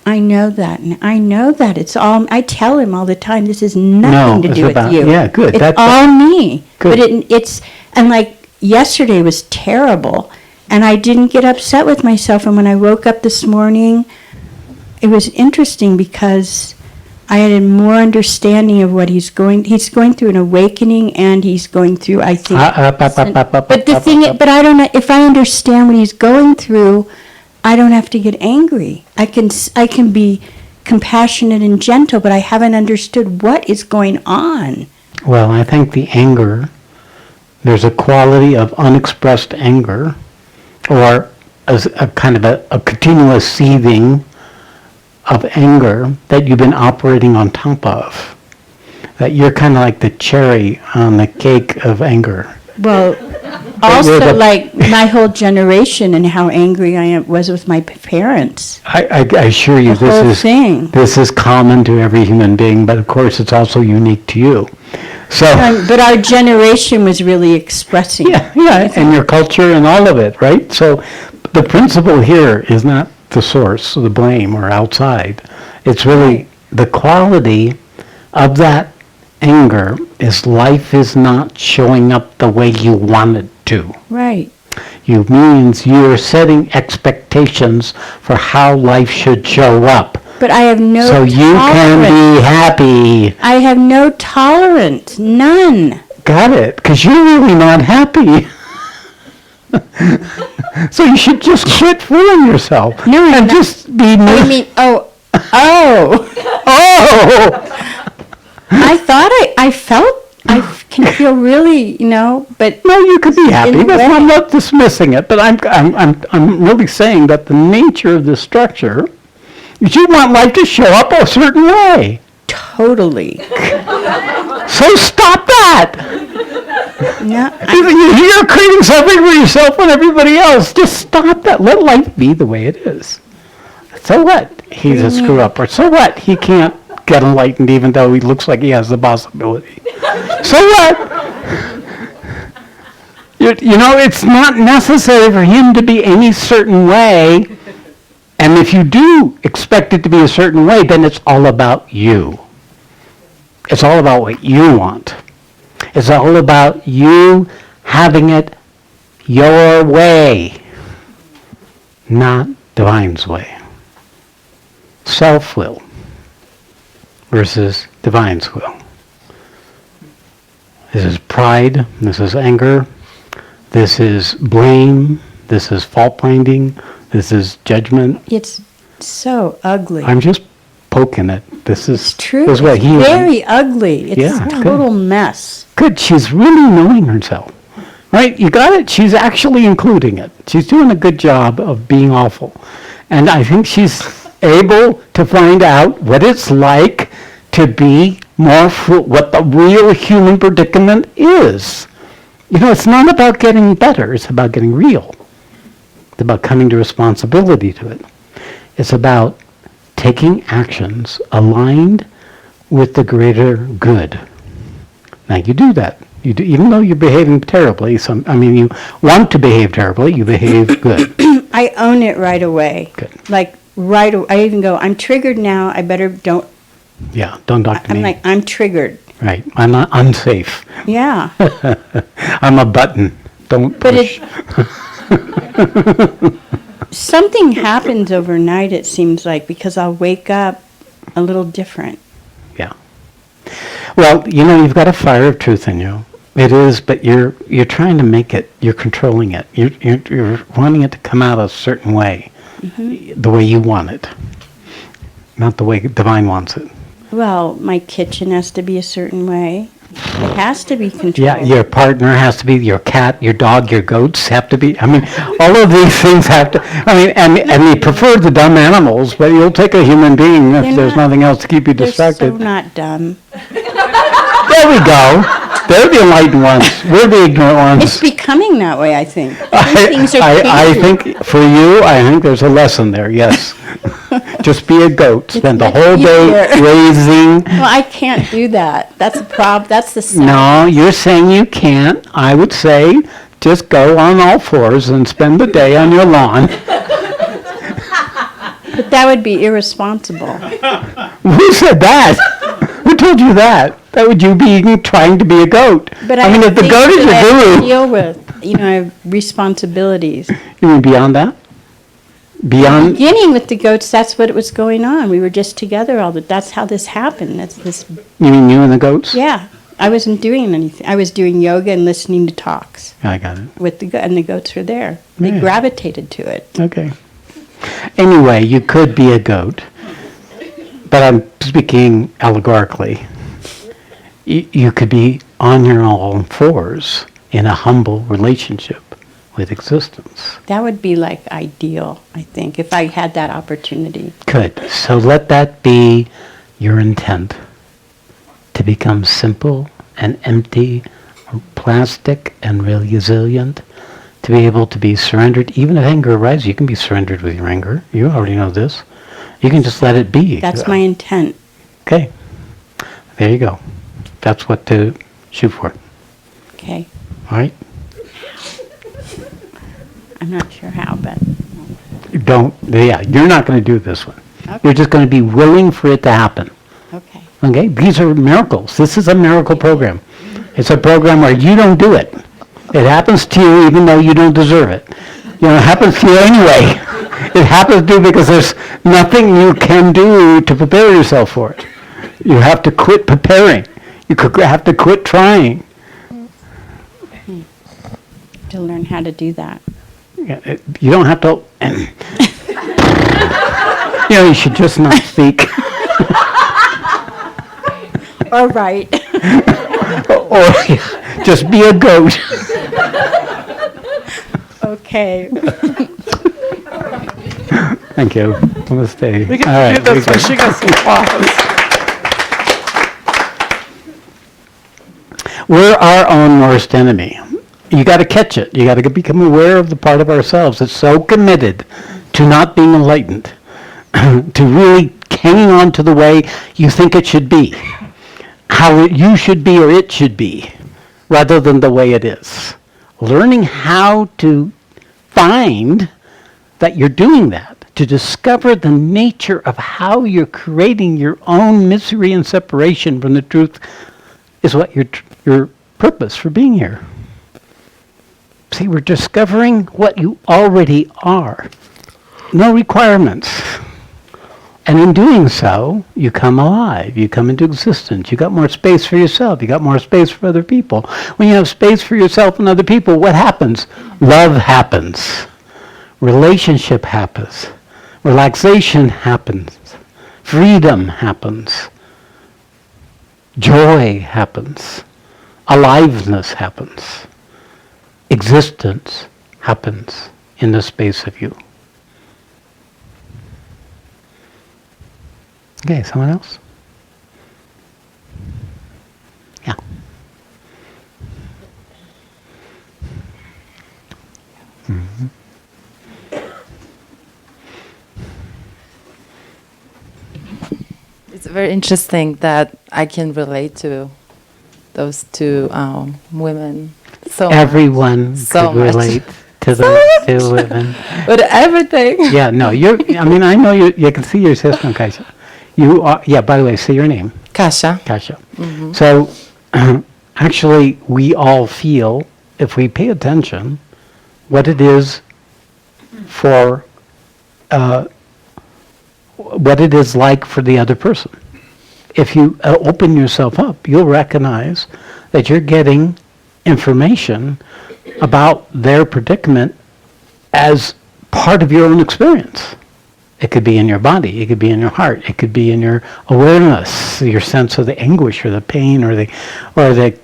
I know that. And I know that. It's all, I tell him all the time, this is nothing to do with you. Yeah, good. It's all me. Good. But it's, and like yesterday was terrible. And I didn't get upset with myself. And when I woke up this morning, it was interesting because I had a more understanding of what he's going through an awakening, and he's going through, I think. But the thing, but I don't know, if I understand what he's going through, I don't have to get angry. I can be compassionate and gentle, but I haven't understood what is going on. Well, I think the anger, there's a quality of unexpressed anger, or as a kind of a continuous seething of anger that you've been operating on top of. That you're kind of like the cherry on the cake of anger. Well, also like my whole generation and how angry I was with my parents. I assure you this is common to every human being, but of course it's also unique to you. So, but our generation was really expressing. Yeah, and your culture and all of it, right? So the principle here is not the source, the blame, or outside. It's really the quality of that anger is life is not showing up the way you want it to. Right. You means you're setting expectations for how life should show up But I have no So you can be happy. I have no tolerance, none. Got it, because you're really not happy. So you should just quit fooling yourself. No, I'm and not. just be Oh. I thought I felt, I can feel really, but. No, you could be happy. in a way- I'm not dismissing it, but I'm really saying that the nature of this structure is you want life to show up a certain way. Totally. So stop that. No, You're creating something for yourself and everybody else. Just stop that. Let life be the way it is. So what? He's a screw up. Or so what? He can't get enlightened even though he looks like he has the possibility. So what? It's not necessary for him to be any certain way. And if you do expect it to be a certain way, then it's all about you. It's all about what you want. It's all about you having it your way, not divine's way. Self-will versus divine's will. This is pride, this is anger, this is blame, this is fault-finding, this is judgment. It's so ugly. I'm just poking it. This is true. This is what It's he very ugly. It's Yeah, a good. total mess. Good. She's really knowing herself. Right? You got it? She's actually including it. She's doing a good job of being awful. And I think she's able to find out what it's like to be more what the real human predicament is. It's not about getting better. It's about getting real. It's about coming to responsibility to it. It's about taking actions aligned with the greater good. Now you do that. You do, even though you're behaving terribly. You want to behave terribly. You behave good. I own it right away. Good. Like right away. I even go, I'm triggered now. I better don't. Yeah. Don't talk to me. I'm like, I'm triggered. Right. I'm not unsafe. Yeah. I'm a button. Don't But push. Something happens overnight, it seems like, because I'll wake up a little different. Yeah. Well, you've got a fire of truth in you. It is, but you're trying to make it. You're controlling it. You're wanting it to come out a certain way, the way you want it, not the way divine wants it. Well, my kitchen has to be a certain way. It has to be controlled. Yeah, your partner has to be, your cat, your dog, your goats have to be, all of these things have to, and you prefer the dumb animals, but you'll take a human being if there's nothing else to keep you distracted. They're so not dumb. There we go. They're the enlightened ones. We're the ignorant ones. It's becoming that way, I think. Things are I changing. think for you, I think there's a lesson there, yes. Just be a goat. Spend the whole day raising. Well, I can't do that. That's the problem. That's the sad. No, you're saying you can't. I would say just go on all fours and spend the day on your lawn. But that would be irresponsible. Who said that? Who told you that? That would you be trying to be a goat. But if the goat is that your I guru. deal with, I have responsibilities. You mean beyond that? Beyond? Beginning with the goats, that's what was going on. We were just together all the. That's how this happened. That's this. You mean you and the goats? Yeah, I wasn't doing anything. I was doing yoga and listening to talks. I got it. With and the goats were there. They Yeah. gravitated to it. Okay. Anyway, you could be a goat, but I'm speaking allegorically. You could be on your all fours in a humble relationship with existence. That would be like ideal, I think, if I had that opportunity. Good. So let that be your intent, to become simple and empty, plastic and resilient, to be able to be surrendered. Even if anger arises, you can be surrendered with your anger. You already know this. You can just let it be. That's my intent. Okay. There you go. That's what to shoot for. Okay. All right? I'm not sure how, but you're not going to do this one. Okay. You're just going to be willing for it to happen. okay. Okay? These are miracles. This is a miracle program. It's a program where you don't do it. It happens to you even though you don't deserve it. It happens to you anyway. It happens to because there's nothing you can do to prepare yourself for it. You have to quit preparing. You have to quit trying. To learn how to do that. You don't have to. You should just not speak. All right. Or just be a goat. Okay. Thank you. Namaste. We can do this when she gets some applause. We're our own worst enemy. You got to catch it. You got to become aware of the part of ourselves that's so committed to not being enlightened, to really hanging on to the way you think it should be, how you should be or it should be, rather than the way it is. Learning how to find that you're doing that, to discover the nature of how you're creating your own misery and separation from the truth is what your purpose for being here. See, we're discovering what you already are. No requirements. And in doing so, you come alive. You come into existence. You got more space for yourself. You got more space for other people. When you have space for yourself and other people, what happens? Love happens. Relationship happens. Relaxation happens. Freedom happens. Joy happens. Aliveness happens. Existence happens in the space of you. Okay, someone else? Yeah. Mm-hmm. It's very interesting that I can relate to those two women. So everyone so could relate to so those two women. With everything. Yeah, no, I mean, I know you can see your system, Kasia. You are, yeah, by the way, say your name. Kasia. Kasia. Mm-hmm. So, actually, we all feel, if we pay attention, what it is for, what it is like for the other person. If you open yourself up, you'll recognize that you're getting information about their predicament as part of your own experience. It could be in your body, it could be in your heart, it could be in your awareness, your sense of the anguish or the pain or the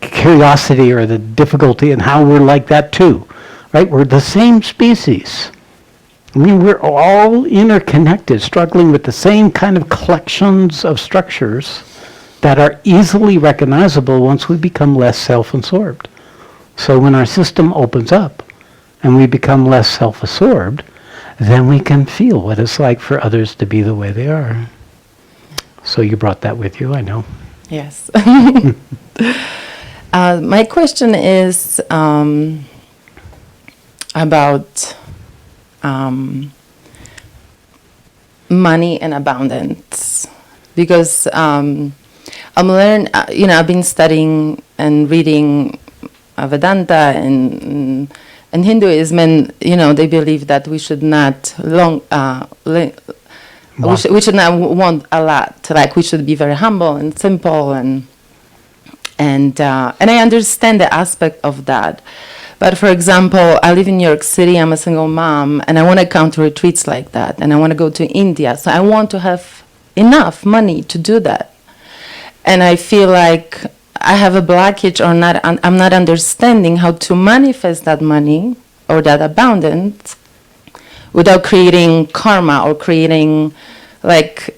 curiosity or the difficulty, and how we're like that too. Right? We're the same species. I mean, we're all interconnected, struggling with the same kind of collections of structures that are easily recognizable once we become less self-absorbed. So when our system opens up and we become less self-absorbed, then we can feel what it's like for others to be the way they are. So you brought that with you, I know. Yes. My question is about money and abundance, because I'm learning. I've been studying and reading Vedanta and Hinduism, and they believe that we should not we should not want a lot. Like, we should be very humble and simple, and I understand the aspect of that. But for example, I live in New York City, I'm a single mom, and I want to come to retreats like that, and I want to go to India. So I want to have enough money to do that. And I feel like I have a blockage, or I'm not understanding how to manifest that money or that abundance without creating karma or creating like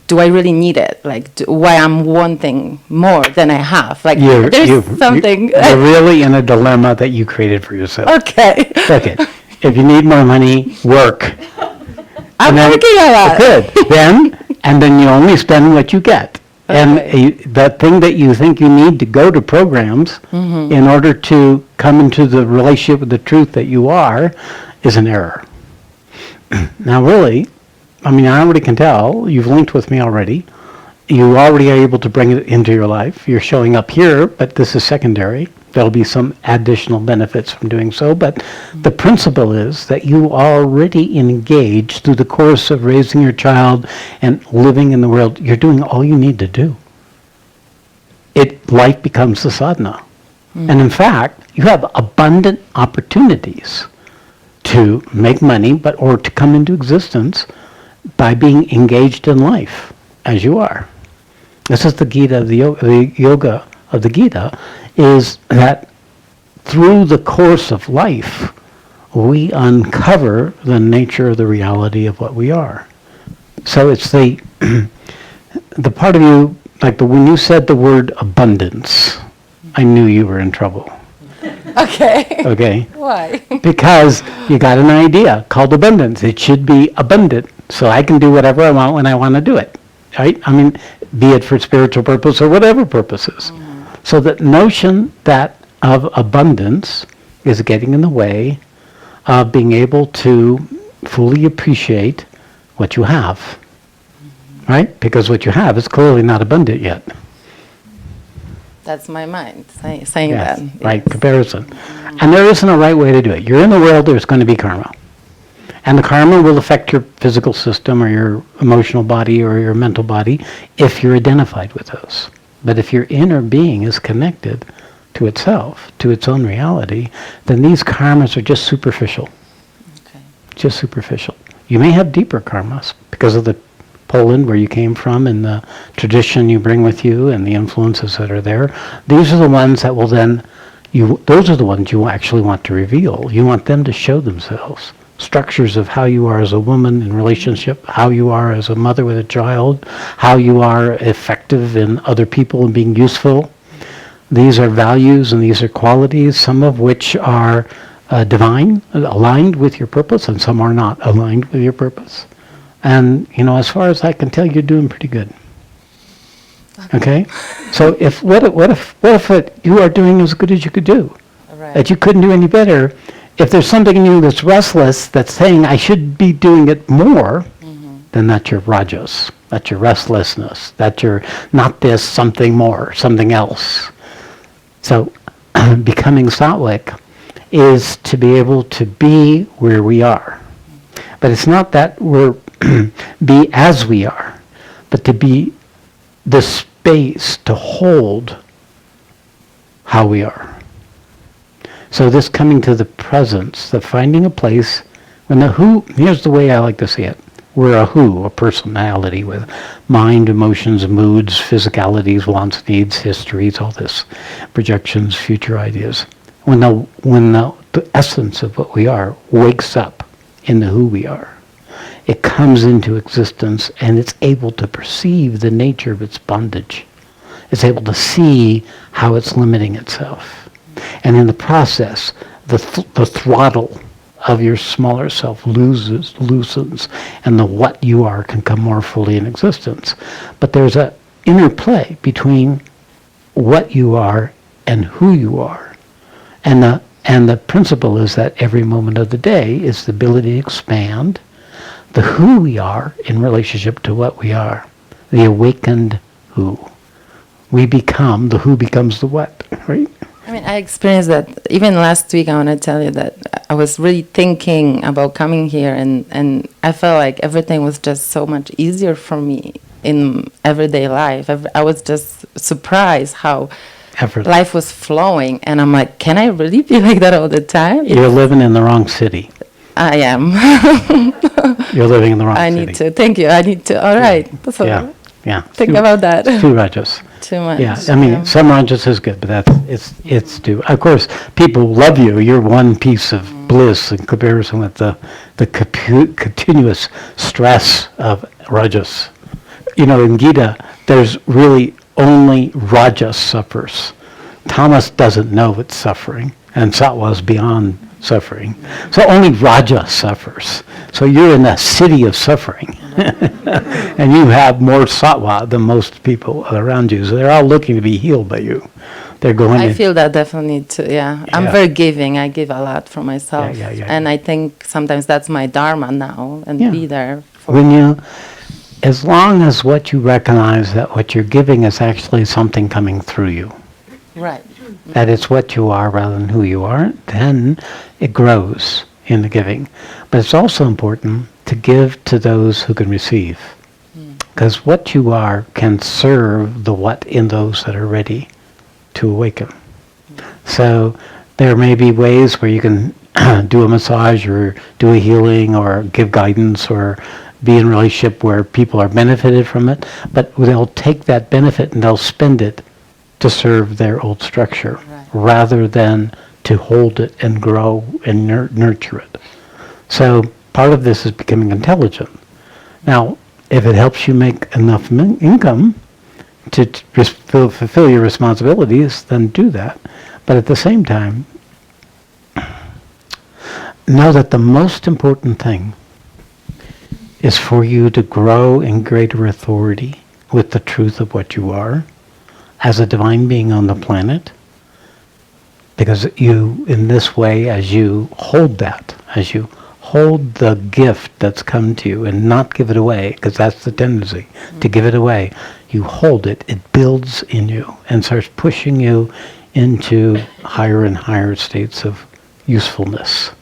do I really need it? Like, why I'm wanting more than I have? Like, there's something. You're really in a dilemma that you created for yourself. Okay. Okay. If you need more money, work. I'm working on that. Good. Then you only spend what you get. Okay. And that thing that you think you need to go to programs in order to come into the relationship with the truth that you are is an error. Now, really, I mean, I already can tell. You've linked with me already. You already are able to bring it into your life. You're showing up here, but this is secondary. There'll be some additional benefits from doing so, but the principle is that you are already engaged through the course of raising your child and living in the world. You're doing all you need to do. Life becomes the sadhana. And in fact, you have abundant opportunities to make money, or to come into existence by being engaged in life as you are. This is the Gita, the yoga of the Gita, is that through the course of life, we uncover the nature of the reality of what we are. So it's the part of you, like when you said the word abundance, I knew you were in trouble. Okay. Okay? Why? Because you got an idea called abundance. It should be abundant, so I can do whatever I want when I want to do it. Right? I mean, be it for spiritual purpose or whatever purposes. So that notion of abundance is getting in the way of being able to fully appreciate what you have. Right? Because what you have is clearly not abundant yet. That's my mind saying Yes, that. right, comparison. And there isn't a right way to do it. You're in the world, there's going to be karma. And the karma will affect your physical system or your emotional body or your mental body if you're identified with those. But if your inner being is connected to itself, to its own reality, then these karmas are just superficial. Okay. Just superficial. You may have deeper karmas because of the Poland, where you came from, and the tradition you bring with you and the influences that are there. These are the ones that will then, those are the ones you actually want to reveal. You want them to show themselves. Structures of how you are as a woman in relationship, how you are as a mother with a child, how you are effective in other people and being useful. These are values and these are qualities, some of which are divine, aligned with your purpose, and some are not aligned with your purpose. And, as far as I can tell, you're doing pretty good. Okay? So what if you are doing as good as you could do? Right. That you couldn't do any better. If there's something in you that's restless, that's saying, I should be doing it more, then that's your rajas. That's your restlessness. That's your, not this, something more, something else. So becoming sattvic is to be able to be where we are. But it's not that we're be as we are, but to be the space to hold how we are. So this coming to the presence, the finding a place, when the who, here's the way I like to see it. We're a who, a personality with mind, emotions, moods, physicalities, wants, needs, histories, all this, projections, future ideas. When the essence of what we are wakes up in the who we are, it comes into existence and it's able to perceive the nature of its bondage. It's able to see how it's limiting itself. And in the process, the throttle of your smaller self loosens, and the what you are can come more fully in existence. But there's an interplay between what you are and who you are. And the principle is that every moment of the day is the ability to expand the who we are in relationship to what we are. The awakened who. We become, the who becomes the what, right? I mean, I experienced that even last week. I want to tell you that I was really thinking about coming here, and I felt like everything was just so much easier for me in everyday life. I was just surprised how life was flowing, and I'm like, can I really be like that all the time? You're living in the wrong city. I am. You're living in the wrong I city. need to. Thank you. I need to. All right. So Yeah. think about that. Too rajas. Too much. Yeah, I mean, some rajas is good, but it's too. Of course, people love you. You're one piece of bliss in comparison with the continuous stress of rajas. In Gita, there's really only rajas suffers. Tamas doesn't know it's suffering, and sattva is beyond suffering. So only raja suffers. So you're in a city of suffering. And you have more sattva than most people around you. So they're all looking to be healed by you. They're going I feel that definitely too, yeah. I'm very giving. I give a lot from myself. And I think sometimes that's my dharma now, and be there. As long as what you recognize that what you're giving is actually something coming through you. Right. that it's what you are rather than who you are, then it grows in the giving. But it's also important to give to those who can receive. Because what you are can serve the what in those that are ready to awaken. So there may be ways where you can do a massage or do a healing or give guidance or be in a relationship where people are benefited from it, but they'll take that benefit and they'll spend it to serve their old structure rather than to hold it and grow and nurture it. So part of this is becoming intelligent. Now, if it helps you make enough income to fulfill your responsibilities, then do that. But at the same time, know that the most important thing is for you to grow in greater authority with the truth of what you are as a divine being on the planet. Because you, in this way, as you hold that, as you hold the gift that's come to you and not give it away, because that's the tendency, to give it away, you hold it, it builds in you and starts pushing you into higher and higher states of usefulness.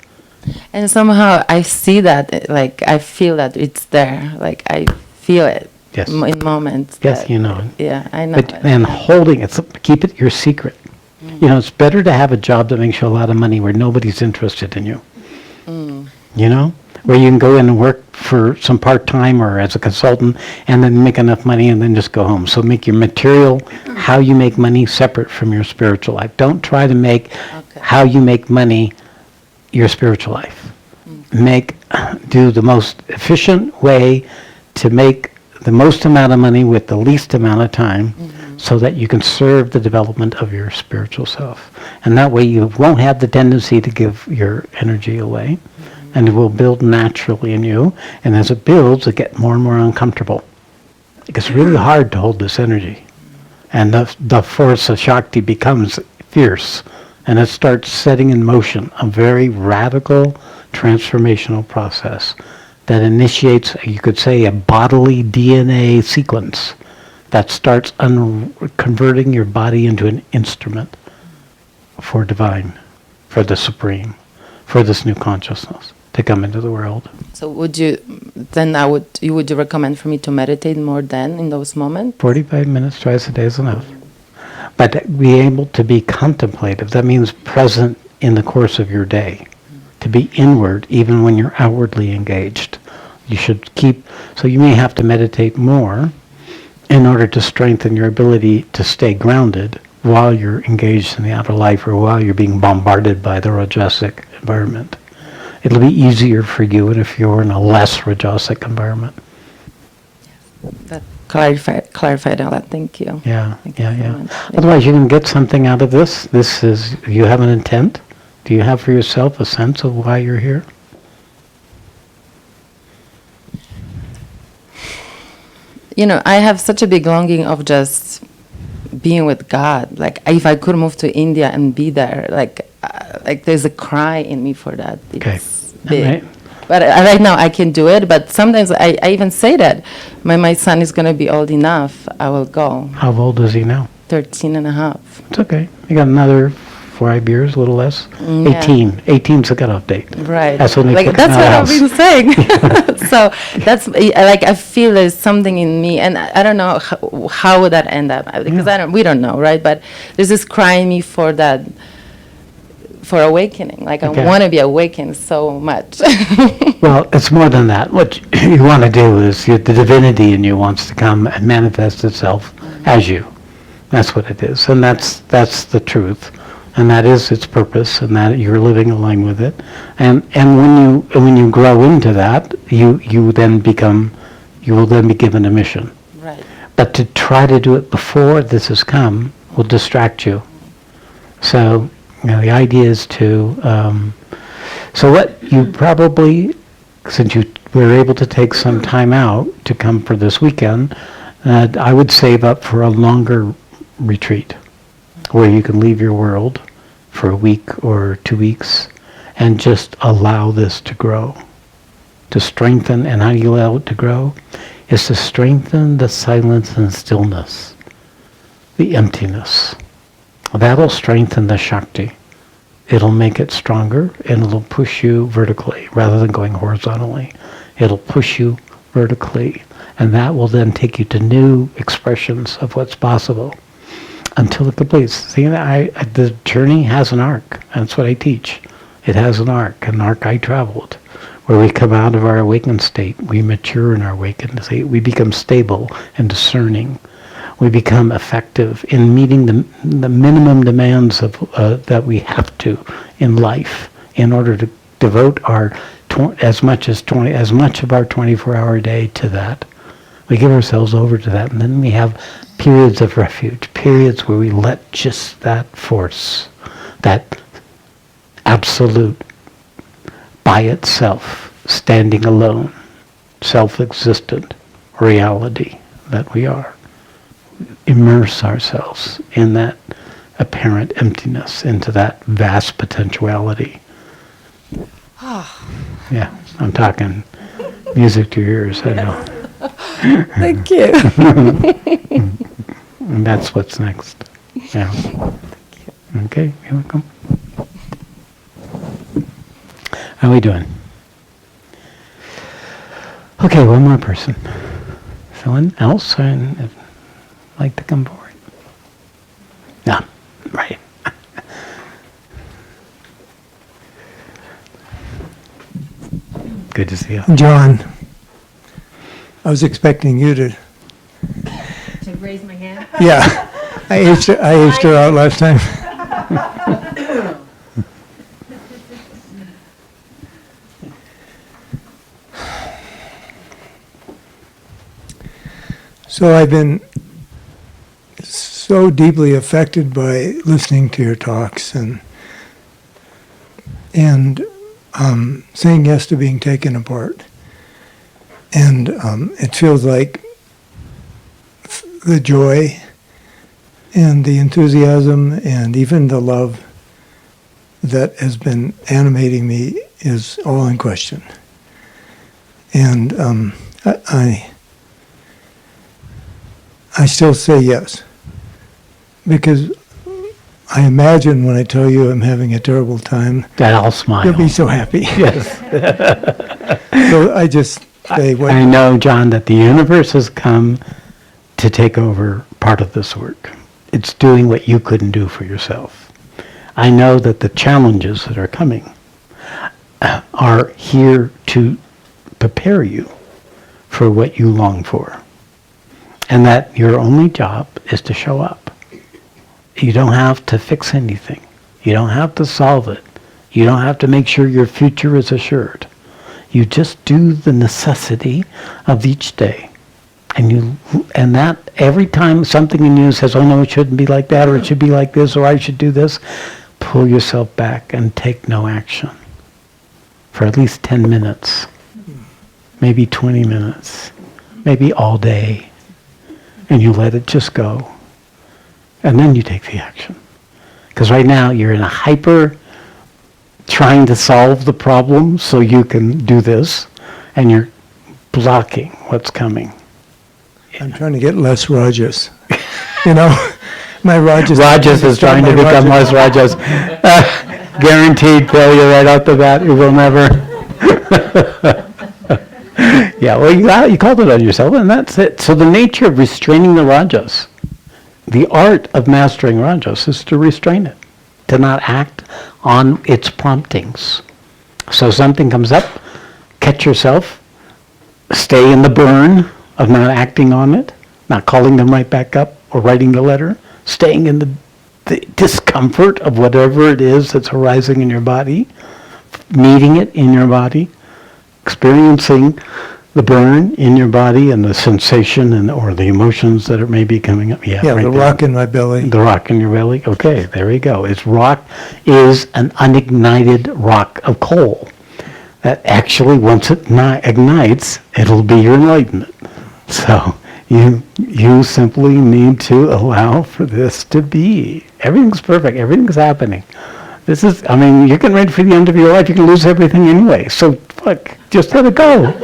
And somehow I see that, like I feel that it's there, like I feel it in moments. Yes, you know it. Yeah, I know But, it. and holding it, keep it your secret. You know, it's better to have a job that makes you a lot of money where nobody's interested in you. You know, where you can go in and work for some part-time or as a consultant and then make enough money and then just go home. So make your material, how you make money, separate from your spiritual life. Don't try to make how you make money your spiritual life. Do the most efficient way to make the most amount of money with the least amount of time so that you can serve the development of your spiritual self. And that way you won't have the tendency to give your energy away. And it will build naturally in you. And as it builds, it gets more and more uncomfortable. It gets really hard to hold this energy. And the force of Shakti becomes fierce. And it starts setting in motion a very radical transformational process that initiates, you could say, a bodily DNA sequence that starts converting your body into an instrument for divine, for the supreme, for this new consciousness to come into the world. So would you recommend for me to meditate more then in those moments? 45 minutes twice a day is enough. But be able to be contemplative, that means present in the course of your day. To be inward even when you're outwardly engaged. You should keep, so you may have to meditate more in order to strengthen your ability to stay grounded while you're engaged in the outer life or while you're being bombarded by the Rajasic environment. It'll be easier for you if you're in a less Rajasic environment. That clarified all that. Thank you. Yeah, Thank you so much. Otherwise, you can get something out of this. This is, you have an intent. Do you have for yourself a sense of why you're here? You know, I have such a big longing of just being with God. Like, if I could move to India and be there, like there's a cry in me for that. It's big. Right. But right now I can do it. But sometimes I even say that when my son is going to be old enough, I will go. How old is he now? 13 and a half. It's okay. You got another 5 years, a little less. Yeah. 18. 18's the cutoff date. Right. That's when they like kick that's them out what of I've the been house. saying. So that's like I feel there's something in me, and I don't know how would that end up because we don't know, right? But there's this cry in me for that, for awakening. Like Okay. I want to be awakened so much. Well, it's more than that. What you want to do is the divinity in you wants to come and manifest itself as you. That's what it is, and that's the truth. And that is its purpose, and that you're living aligned with it. And when you grow into that, you will then be given a mission. Right. But to try to do it before this has come will distract you. So, the idea is to. So what you probably, since you were able to take some time out to come for this weekend, I would save up for a longer retreat, where you can leave your world for a week or 2 weeks and just allow this to grow, to strengthen. And how do you allow it to grow? Is to strengthen the silence and stillness, the emptiness. That'll strengthen the Shakti. It'll make it stronger, and it'll push you vertically rather than going horizontally. It'll push you vertically, and that will then take you to new expressions of what's possible until it completes. See, the journey has an arc. That's what I teach. It has an arc I traveled, where we come out of our awakened state, we mature in our awakened state, we become stable and discerning. We become effective in meeting the minimum demands of that we have to in life in order to devote our as much of our 24-hour day to that. We give ourselves over to that, and then we have periods of refuge, periods where we let just that force, that absolute, by itself, standing alone, self-existent reality that we are, immerse ourselves in that apparent emptiness, into that vast potentiality. Yeah, I'm talking music to your ears, I know. Thank you. And that's what's next. Yeah. Okay, you're welcome. How are we doing? Okay, one more person. Someone else would like to come forward? Yeah, right. Good to see you. John, I was expecting you to raise my hand? Yeah, I aged her out last time. So I've been so deeply affected by listening to your talks and saying yes to being taken apart. And it feels like the joy and the enthusiasm and even the love that has been animating me is all in question. And I still say yes, because I imagine when I tell you I'm having a terrible time, that I'll smile. You'll be so happy. Yes. So I just say what I know, John, that the universe has come to take over part of this work. It's doing what you couldn't do for yourself. I know that the challenges that are coming are here to prepare you for what you long for. And that your only job is to show up. You don't have to fix anything. You don't have to solve it. You don't have to make sure your future is assured. You just do the necessity of each day. And that every time something in you says, oh no, it shouldn't be like that, or it should be like this, or I should do this, pull yourself back and take no action for at least 10 minutes, maybe 20 minutes, maybe all day. And you let it just go. And then you take the action. Because right now you're in a hyper trying to solve the problem so you can do this, and you're blocking what's coming. I'm trying to get less Rajas. You know, my Rajas. Rajas is trying to become less Rajas. Guaranteed failure right out the bat. You will never. Yeah, well, you called it on yourself, and that's it. So the nature of restraining the Rajas, the art of mastering Rajas, is to restrain it, to not act on its promptings. So something comes up, catch yourself, stay in the burn of not acting on it, not calling them right back up or writing the letter, staying in the discomfort of whatever it is that's arising in your body, meeting it in your body, experiencing the burn in your body and the sensation or the emotions that are maybe coming up. Yeah, right the there. rock in my belly. The rock in your belly. Okay, there we go. Rock is an unignited rock of coal that actually, once it ignites, it'll be your enlightenment. So you simply need to allow for this to be. Everything's perfect. Everything's happening. This is, I mean, you're getting ready for the end of your life. You can lose everything anyway. So, fuck, just let it go.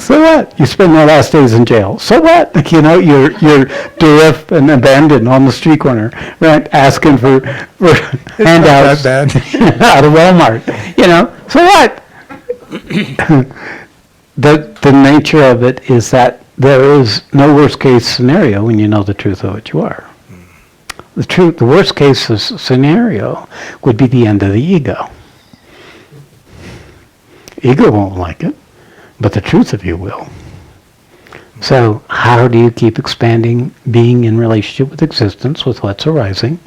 So what? You spend your last days in jail. So what? You know, you're deaf and abandoned on the street corner, right? Asking for handouts Not that out of Walmart. You know, so what? The nature of it is that there is no worst case scenario when you know the truth of what you are. The worst case scenario would be the end of the ego. Ego won't like it, but the truth of you will. So how do you keep expanding, being in relationship with existence, with what's arising,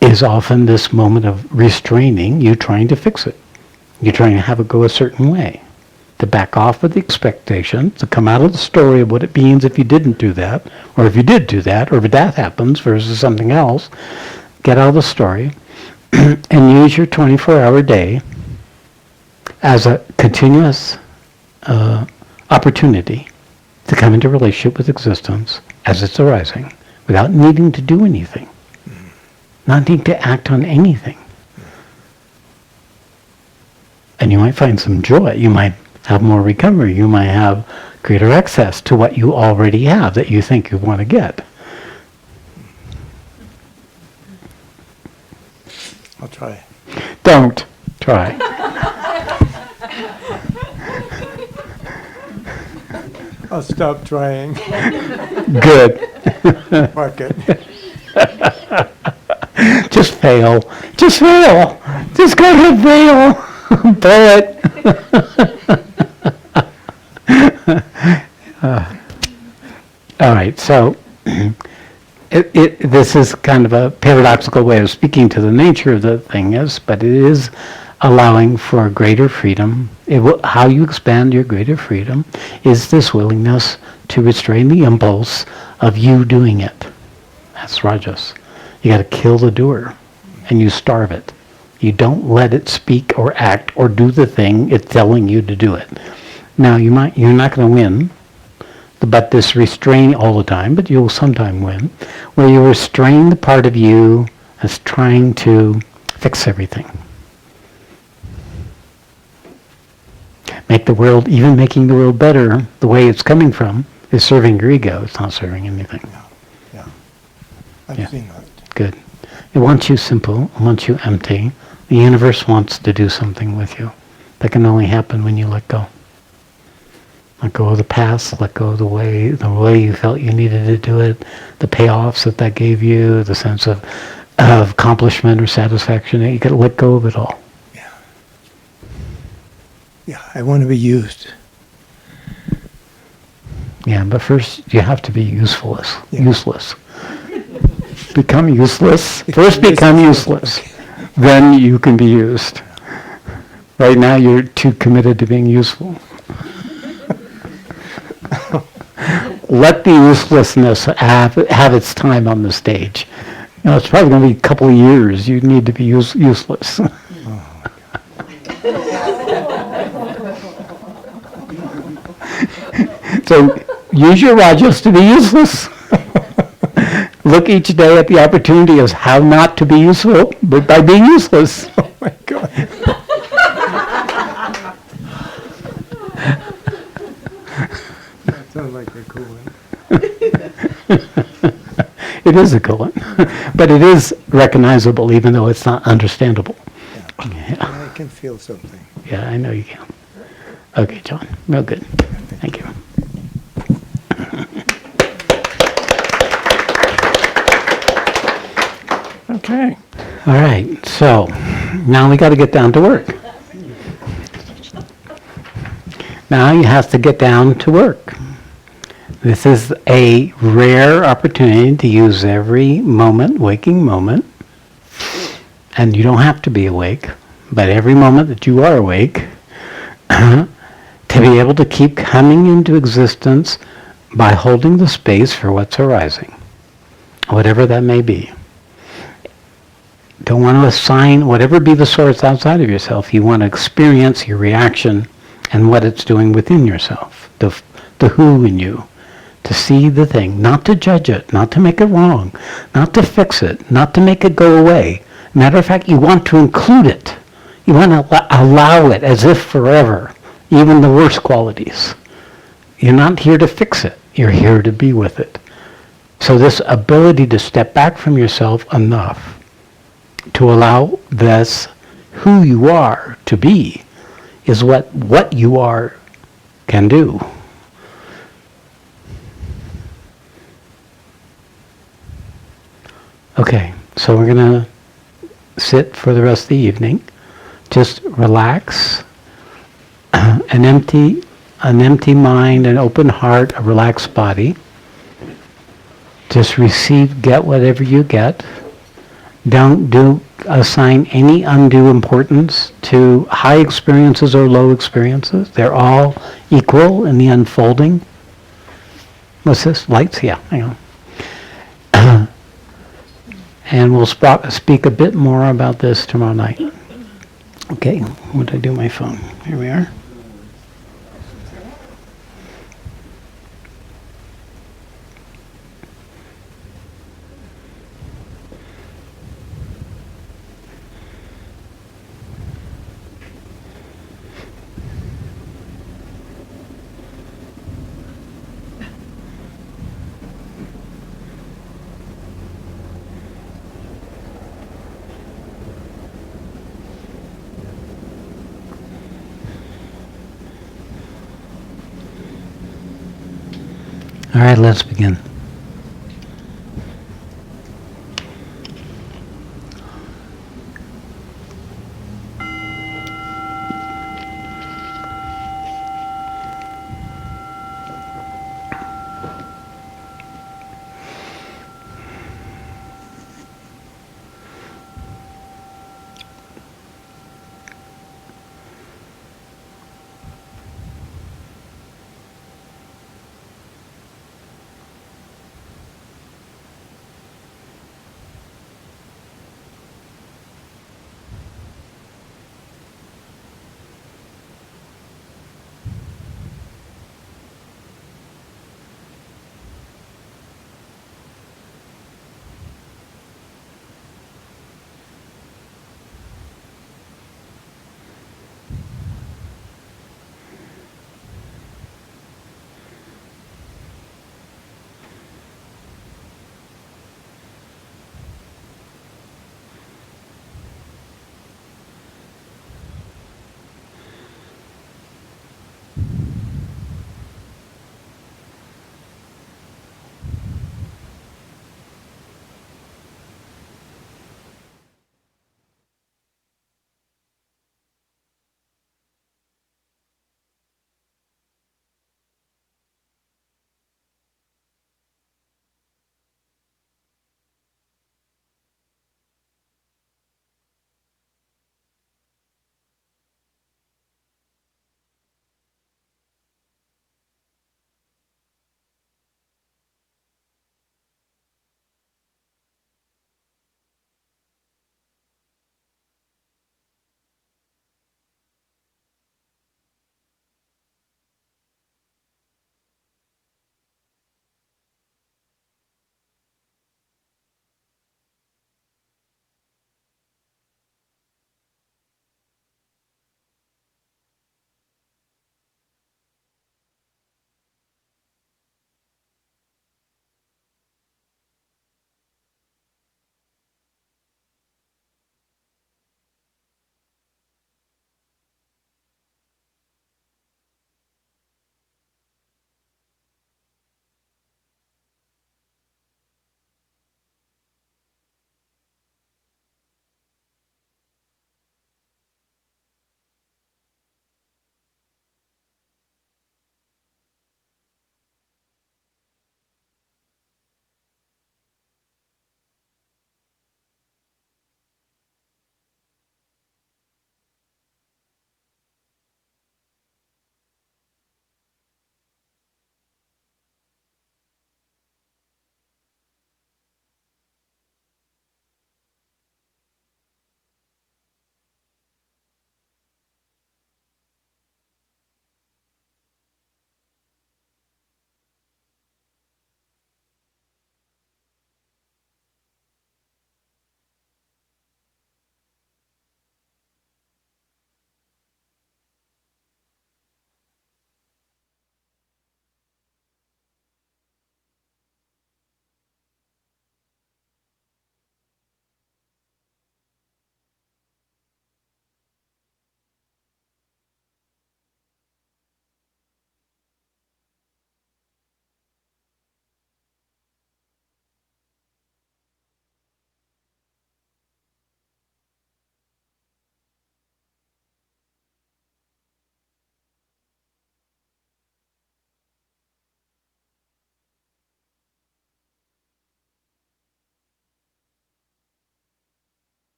is often this moment of restraining, you trying to fix it. You're trying to have it go a certain way. To back off with the expectation, to come out of the story of what it means if you didn't do that, or if you did do that, or if that happens versus something else, get out of the story and use your 24-hour day as a continuous opportunity to come into relationship with existence as it's arising without needing to do anything, not needing to act on anything. And you might find some joy. You might have more recovery. You might have greater access to what you already have that you think you want to get. I'll try. Don't try. I'll stop trying. Good. Fuck it. Just fail. Just fail. Just go ahead, fail. Blow it. All right, so this is kind of a paradoxical way of speaking to the nature of the thing but it is allowing for greater freedom. How you expand your greater freedom is this willingness to restrain the impulse of you doing it. That's Rajas. You got to kill the doer, and you starve it. You don't let it speak or act or do the thing it's telling you to do it. Now, you're not going to win, but this restrain all the time, but you'll sometime win, where you restrain the part of you that's trying to fix everything. Make the world, even making the world better, the way it's coming from, is serving your ego. It's not serving anything. Yeah. I've seen that. Good. It wants you simple, it wants you empty. The universe wants to do something with you. That can only happen when you let go. Let go of the past, let go of the way you felt you needed to do it, the payoffs that gave you, the sense of accomplishment or satisfaction. You got to let go of it all. Yeah, I want to be used. Yeah, but first you have to be useless. Become useless. First become useless. Then you can be used. Right now you're too committed to being useful. Let the uselessness have its time on the stage. You know, it's probably going to be a couple of years. You need to be useless. So use your rajas to be useless. Look each day at the opportunity as how not to be useful, but by being useless. Oh my God. That sounds like a cool one. It is a cool one. But it is recognizable even though it's not understandable. Yeah. I can feel something. Yeah, I know you can. Okay, John. Real good. Thank you. Okay. All right, so now we got to get down to work. Now you have to get down to work. This is a rare opportunity to use every moment, waking moment, and you don't have to be awake, but every moment that you are awake, to be able to keep coming into existence by holding the space for what's arising, whatever that may be. Don't want to assign whatever be the source outside of yourself. You want to experience your reaction and what it's doing within yourself, the who in you, to see the thing, not to judge it, not to make it wrong, not to fix it, not to make it go away. Matter of fact, you want to include it. You want to allow it as if forever, even the worst qualities. You're not here to fix it. You're here to be with it. So this ability to step back from yourself enough to allow this who you are to be is what you are can do. Okay, so we're going to sit for the rest of the evening. Just relax. An empty mind, an open heart, a relaxed body. Just receive, get whatever you get. Don't assign any undue importance to high experiences or low experiences. They're all equal in the unfolding. What's this? Lights? Yeah, hang on. And we'll speak a bit more about this tomorrow night. Okay, what did I do with my phone? Here we are. All right, let's begin.